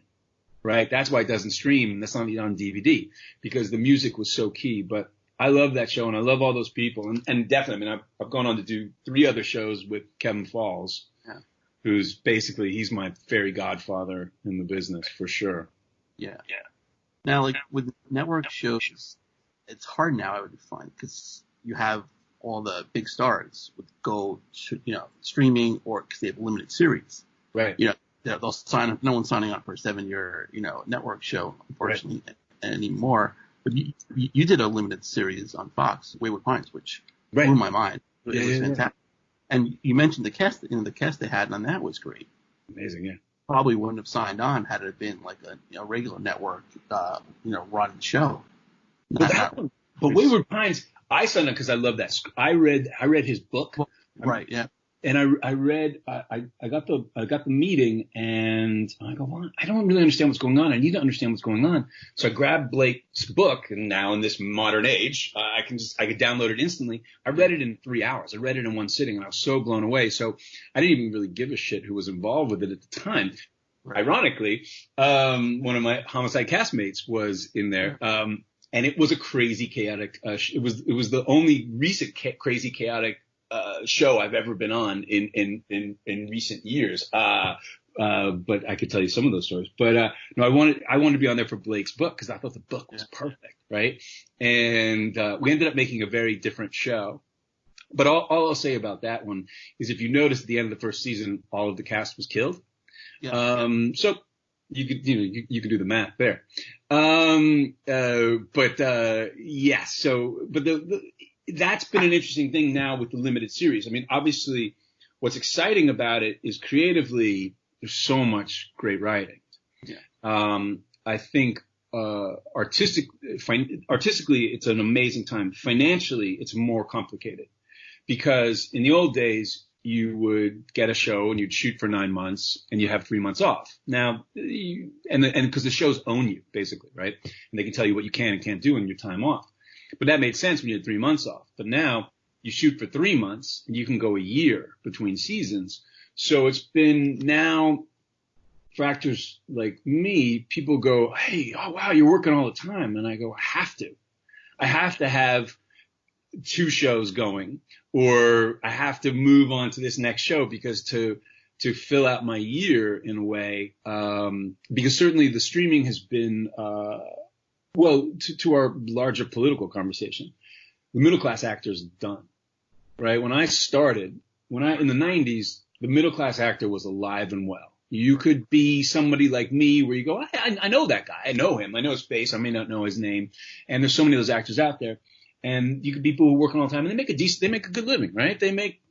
Right? That's why it doesn't stream, and that's not on DVD, because the music was so key. But I love that show, and I love all those people, and definitely, I mean, I've gone on to do 3 other shows with Kevin Falls, who's basically, he's my fairy godfather in the business for sure. Yeah. Now, like with network shows, it's hard now, I would find, because you have all the big stars would go to, streaming, or because they have limited series. Right. They'll sign up. No one's signing up for a 7-year, network show, unfortunately, anymore. But you did a limited series on Fox, Wayward Pines, which blew my mind. It was fantastic. And you mentioned the cast. The cast they had on that was great. Amazing, yeah. Probably wouldn't have signed on had it been like a regular network, run show. But Wayward Pines, I signed up because I love that. I read his book. Right. Yeah. And I read, I got the meeting, and I go, well, I don't really understand what's going on. I need to understand what's going on. So I grabbed Blake's book, and now in this modern age, I could download it instantly. I read it in 3 hours. I read it in one sitting, and I was so blown away. So I didn't even really give a shit who was involved with it at the time. Right. Ironically, one of my Homicide castmates was in there. and it was a crazy chaotic. It was the only recent crazy chaotic show I've ever been on in recent years. But I could tell you some of those stories. But no, I wanted to be on there for Blake's book because I thought the book was perfect, right? And we ended up making a very different show. But all I'll say about that one is, if you notice at the end of the first season, all of the cast was killed. Yeah. So you could you could do the math there. Yeah. So, but that's been an interesting thing now with the limited series. I mean, obviously, what's exciting about it is creatively, there's so much great writing. Yeah. I think artistically, it's an amazing time. Financially, it's more complicated because in the old days, you would get a show and you'd shoot for 9 months and you have 3 months off. Now, and because the shows own you basically, right? And they can tell you what you can and can't do in your time off. But that made sense when you had 3 months off. But now you shoot for 3 months and you can go a year between seasons. So it's been now, for actors like me, people go, hey, oh wow, you're working all the time. And I go, I have to have 2 shows going, or I have to move on to this next show because to fill out my year in a way, because certainly the streaming has been, to our larger political conversation, the middle class actor is done, right? When I started, in the 90s, the middle class actor was alive and well. You could be somebody like me where you go, I know that guy. I know him. I know his face. I may not know his name. And there's so many of those actors out there. And you could be people who are working all the time and they make a good living, right? They make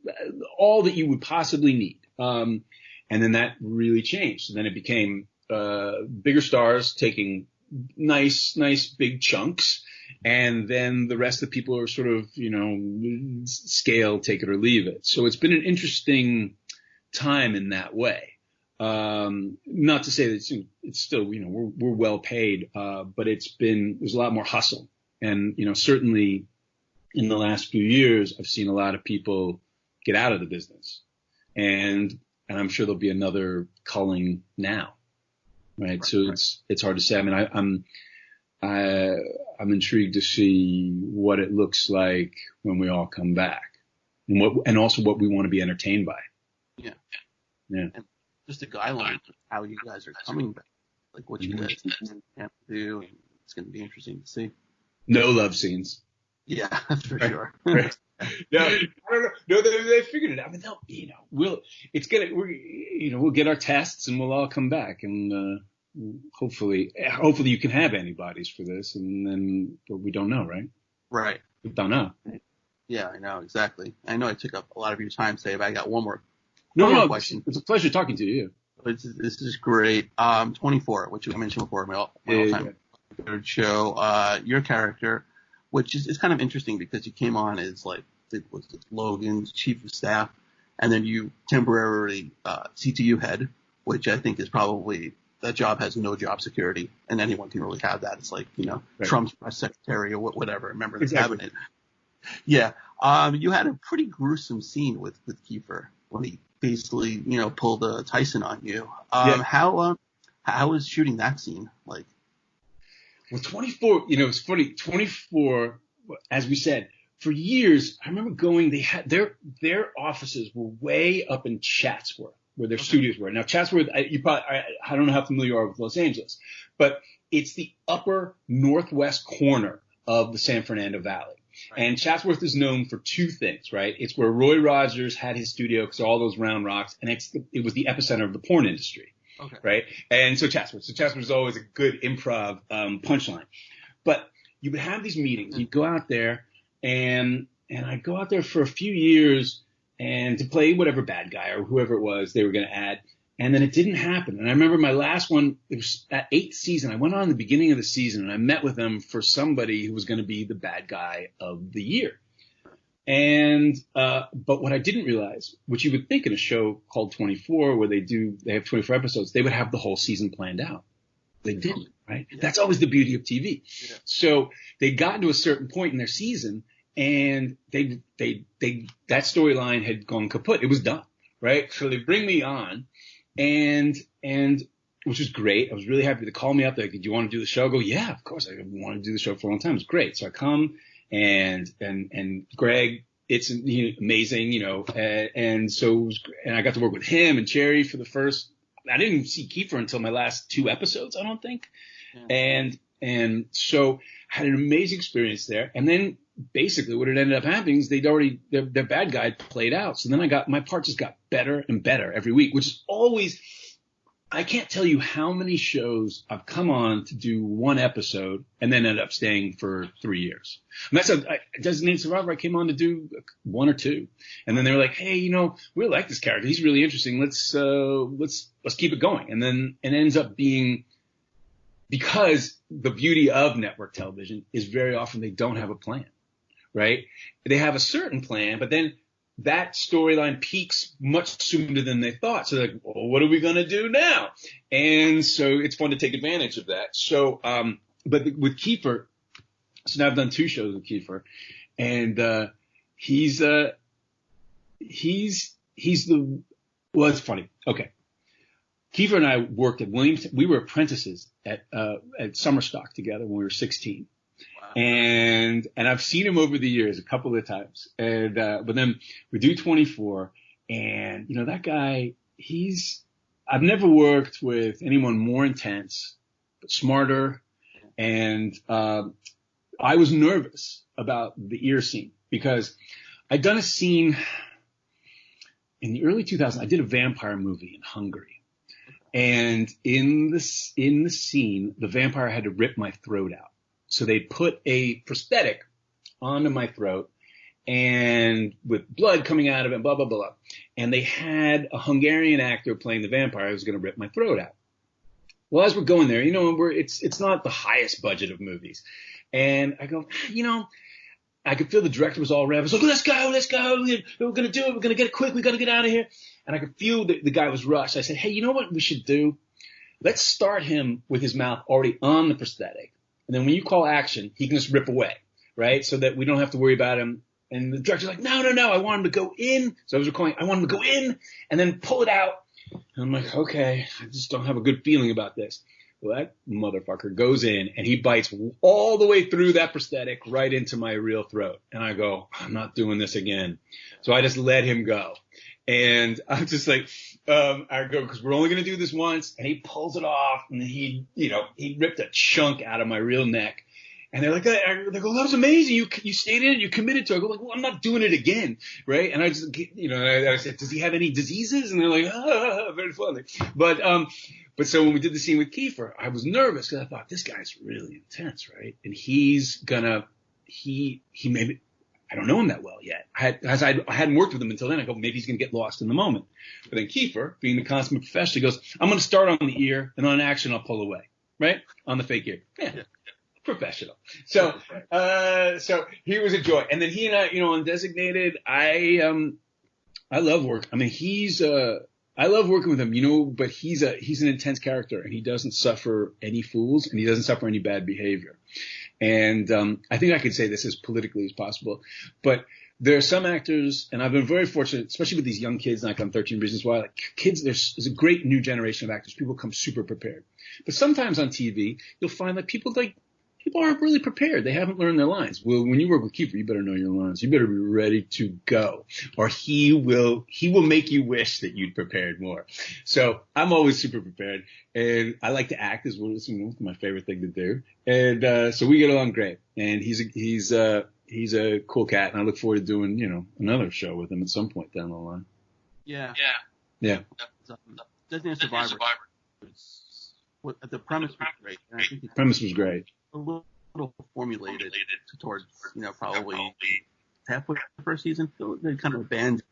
all that you would possibly need. And then that really changed. And then it became, bigger stars taking nice big chunks. And then the rest of the people are sort of, scale, take it or leave it. So it's been an interesting time in that way. Not to say that it's still, we're well paid, but there's a lot more hustle. And, certainly in the last few years, I've seen a lot of people get out of the business, and I'm sure there'll be another culling now. Right. So it's hard to say. I mean, I'm intrigued to see what it looks like when we all come back, and also what we want to be entertained by. Yeah. Yeah. And just a guideline of how you guys are coming back, like what you guys can do, and it's going to be interesting to see. No love scenes. Yeah, that's for sure. Right. No, I don't know. No, they figured it out. I mean, we'll get our tests and we'll all come back, and hopefully you can have antibodies for this, but we don't know, right? Right. We don't know. Yeah, I know exactly. I know I took up a lot of your time today, but I got one more. Question. It's a pleasure talking to you. This is great. 24, which I mentioned before, my all-time favorite show. Your character, which is kind of interesting because you came on as was Logan's chief of staff, and then you temporarily CTU head, which I think is probably, that job has no job security, and anyone can really have that. It's like, right. Trump's press secretary or whatever, member of the cabinet. Yeah. You had a pretty gruesome scene with Kiefer when he basically, pulled a Tyson on you. How was shooting that scene like? Well, 24, it's funny. 24, as we said, for years, I remember they had their offices were way up in Chatsworth, where their studios were. Now, Chatsworth, I don't know how familiar you are with Los Angeles, but it's the upper northwest corner of the San Fernando Valley. Right. And Chatsworth is known for 2 things, right? It's where Roy Rogers had his studio because of all those round rocks, and it was the epicenter of the porn industry. Okay. Right. And so Chatsworth is always a good improv punchline. But you would have these meetings. You'd go out there, and I'd go out there for a few years and to play whatever bad guy or whoever it was they were going to add. And then it didn't happen. And I remember my last one, it was at 8th season. I went on the beginning of the season and I met with them for somebody who was going to be the bad guy of the year. And, but what I didn't realize, which you would think in a show called 24, where they have 24 episodes, they would have the whole season planned out. They didn't, right? Yeah. That's always the beauty of TV. Yeah. So they got to a certain point in their season and that storyline had gone kaput. It was done, right? So they bring me on and which was great. I was really happy. They called me up. They're like, "Did you want to do the show?" I go, "Yeah, of course. I want to do the show for a long time. It's great." So I come, and Greg, it's amazing, and so it was, and I got to work with him and Cherry for the first. I didn't see Kiefer until my last 2 episodes, I don't think, and so I had an amazing experience there. And then basically what it ended up happening is they'd already their bad guy played out. So then my part just got better and better every week, which is always. I can't tell you how many shows I've come on to do 1 episode and then end up staying for 3 years. And that's Designated Survivor. I came on to do 1 or 2, and then they were like, "Hey, we like this character. He's really interesting. Let's keep it going." And then it ends up being, because the beauty of network television is very often they don't have a plan, right? They have a certain plan, but then that storyline peaks much sooner than they thought. So they're like, well, what are we going to do now? And so it's fun to take advantage of that. So, but with Kiefer, so now I've done 2 shows with Kiefer, and he's it's funny. Okay. Kiefer and I worked at Williams. We were apprentices at Summer Stock together when we were 16. And I've seen him over the years a couple of times. And, but then we do 24, and, that guy, I've never worked with anyone more intense, but smarter. And, I was nervous about the ear scene because I'd done a scene in the early 2000s. I did a vampire movie in Hungary. And in the scene, the vampire had to rip my throat out. So they put a prosthetic onto my throat, and with blood coming out of it, blah, blah, blah, blah. And they had a Hungarian actor playing the vampire who was going to rip my throat out. Well, as we're going there, it's not the highest budget of movies. And I go, I could feel the director was all revved. I was like, let's go. We're going to do it. We're going to get it quick. We got to get out of here. And I could feel the guy was rushed. I said, hey, you know what we should do? Let's start him with his mouth already on the prosthetic. And then when you call action, he can just rip away, right? So that we don't have to worry about him. And the director's like, no, I want him to go in. So I was recording, I want him to go in and then pull it out. And I'm like, okay, I just don't have a good feeling about this. Well, that motherfucker goes in and he bites all the way through that prosthetic right into my real throat. And I go, I'm not doing this again. So I just let him go. And I'm just like, I go, because we're only going to do this once. And he pulls it off, and he ripped a chunk out of my real neck. And they're like, they go, that was amazing. You stayed in it. You committed to it. I go, like, well, I'm not doing it again. Right. And I just, I said, does he have any diseases? And they're like, very funny. But so when we did the scene with Kiefer, I was nervous because I thought, this guy's really intense. Right. And he maybe, I don't know him that well yet. I hadn't worked with him until then. I go, maybe he's going to get lost in the moment. But then Kiefer, being the consummate professional, goes, I'm going to start on the ear, and on action, I'll pull away. Right? On the fake ear. Yeah. Professional. So he was a joy. And then he and I, on Designated, I love work. I mean, I love working with him, but he's an intense character, and he doesn't suffer any fools, and he doesn't suffer any bad behavior. And I think I could say this as politically as possible, but there are some actors, and I've been very fortunate, especially with these young kids, like on 13 Reasons Why, like kids, there's a great new generation of actors. People come super prepared. But sometimes on TV, you'll find that people aren't really prepared. They haven't learned their lines. Well, when you work with Kiefer, you better know your lines. You better be ready to go, or he will make you wish that you'd prepared more. So I'm always super prepared, and I like to act as well. It's my favorite thing to do. And so we get along great. And he's a cool cat, and I look forward to doing another show with him at some point down the line. Yeah. Designated Survivor. The premise was great. And I think the premise was great. A little formulated towards, probably halfway the first season. So they kind of abandoned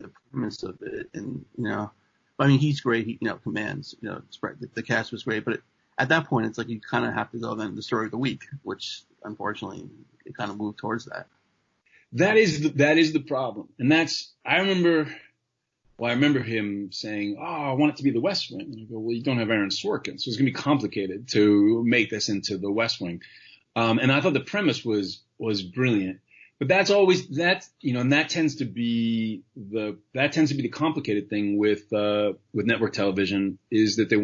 the premise of it, and I mean, he's great. He commands. The cast was great, but at that point, it's like you kind of have to go then the story of the week, which unfortunately it kind of moved towards that. That is the problem, and I remember him saying, I want it to be the West Wing. And I go, well, you don't have Aaron Sorkin, so it's going to be complicated to make this into the West Wing. And I thought the premise was brilliant. but that's always, and that tends to be the complicated thing with network television, is that they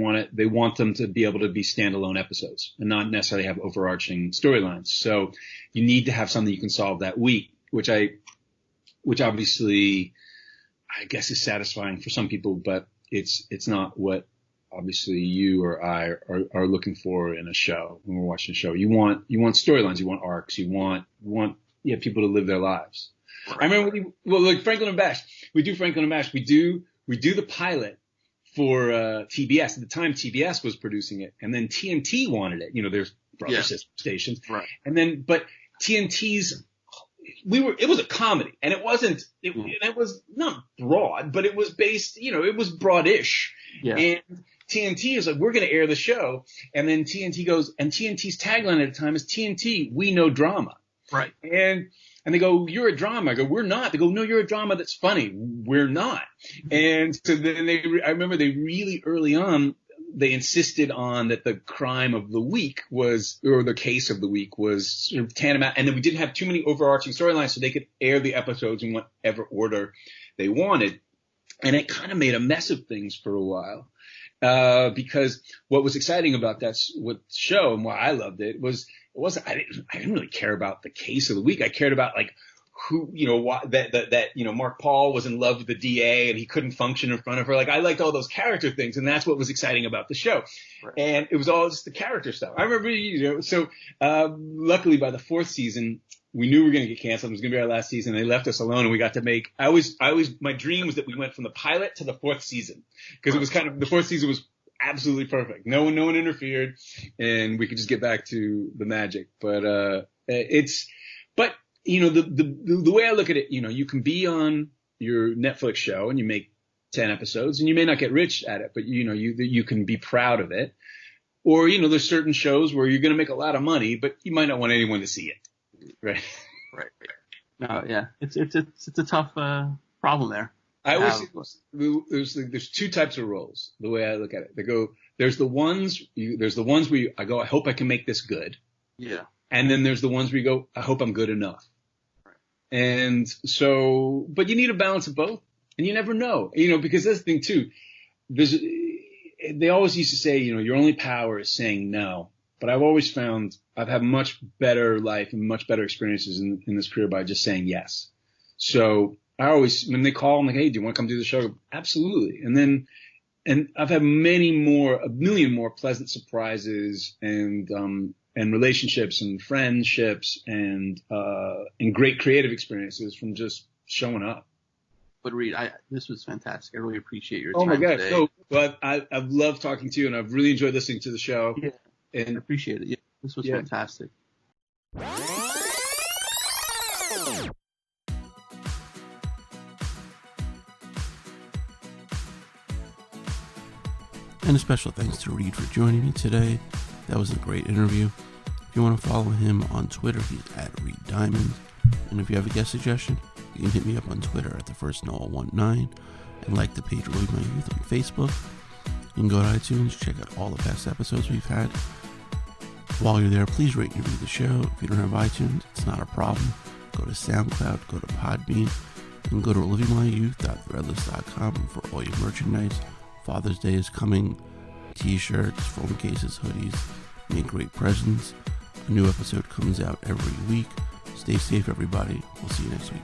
want them to be able to be standalone episodes and not necessarily have overarching storylines. So you need to have something you can solve that week, which obviously I guess is satisfying for some people, but it's not what obviously you or I are looking for in a show when we're watching a show. You want storylines, you want arcs, you want people to live their lives. Right. I remember like Franklin and Bash. We do Franklin and Bash. We do the pilot for TBS. At the time, TBS was producing it, and then TNT wanted it. There's brother sister stations, right? And then, but TNT's it was a comedy, and it wasn't. It was not broad, but it was based. It was broadish. Yeah. And TNT is like, we're going to air the show, and then TNT goes, and TNT's tagline at the time is TNT, we know drama. Right. And they go, you're a drama. I go, we're not. They go, no, you're a drama that's funny. We're not. And so then I remember they really early on, they insisted on that the crime of the week or the case of the week was sort of tantamount. And then we didn't have too many overarching storylines, so they could air the episodes in whatever order they wanted. And it kind of made a mess of things for a while. Because what was exciting about that show and why I loved it I didn't really care about the case of the week. I cared about like who, Mark Paul was in love with the DA and he couldn't function in front of her. Like I liked all those character things, and that's what was exciting about the show. Right. And it was all just the character stuff. I remember, luckily by the fourth season, we knew we were going to get canceled. It was going to be our last season. They left us alone, and we got to make. My dream was that we went from the pilot to the fourth season, because it was the fourth season was absolutely perfect. No one interfered, and we could just get back to the magic. But the way I look at it, you can be on your Netflix show and you make 10 episodes, and you may not get rich at it, but you can be proud of it. Or there's certain shows where you're going to make a lot of money, but you might not want anyone to see it. Right. No, yeah, it's a tough problem there. I always there's two types of roles. The way I look at it, there's the ones where I go, I hope I can make this good. Yeah. And then there's the ones where you go, I hope I'm good enough. Right. And so, but you need a balance of both, and you never know, because that's the thing too. They always used to say, your only power is saying no. But I've always found I've had much better life and much better experiences in this career by just saying yes. So I always, when they call, I'm like, hey, do you want to come do the show? Absolutely. And I've had a million more pleasant surprises and relationships and friendships and great creative experiences from just showing up. But Reed, this was fantastic. I really appreciate your time. Oh my God. Today. So, but I've loved talking to you, and I've really enjoyed listening to the show. Yeah. And I appreciate it. Yeah, this was fantastic. And a special thanks to Reed for joining me today. That was a great interview. If you want to follow him on Twitter, he's at Reed Diamond. And if you have a guest suggestion, you can hit me up on Twitter at TheFirstNoel19 and like the page Relive My Youth on Facebook. You can go to iTunes, check out all the past episodes we've had. While you're there, please rate and review the show. If you don't have iTunes, it's not a problem. Go to SoundCloud, go to Podbean, and go to livingmyyouth.threadless.com for all your merchandise. Father's Day is coming. T-shirts, phone cases, hoodies. Make great presents. A new episode comes out every week. Stay safe, everybody. We'll see you next week.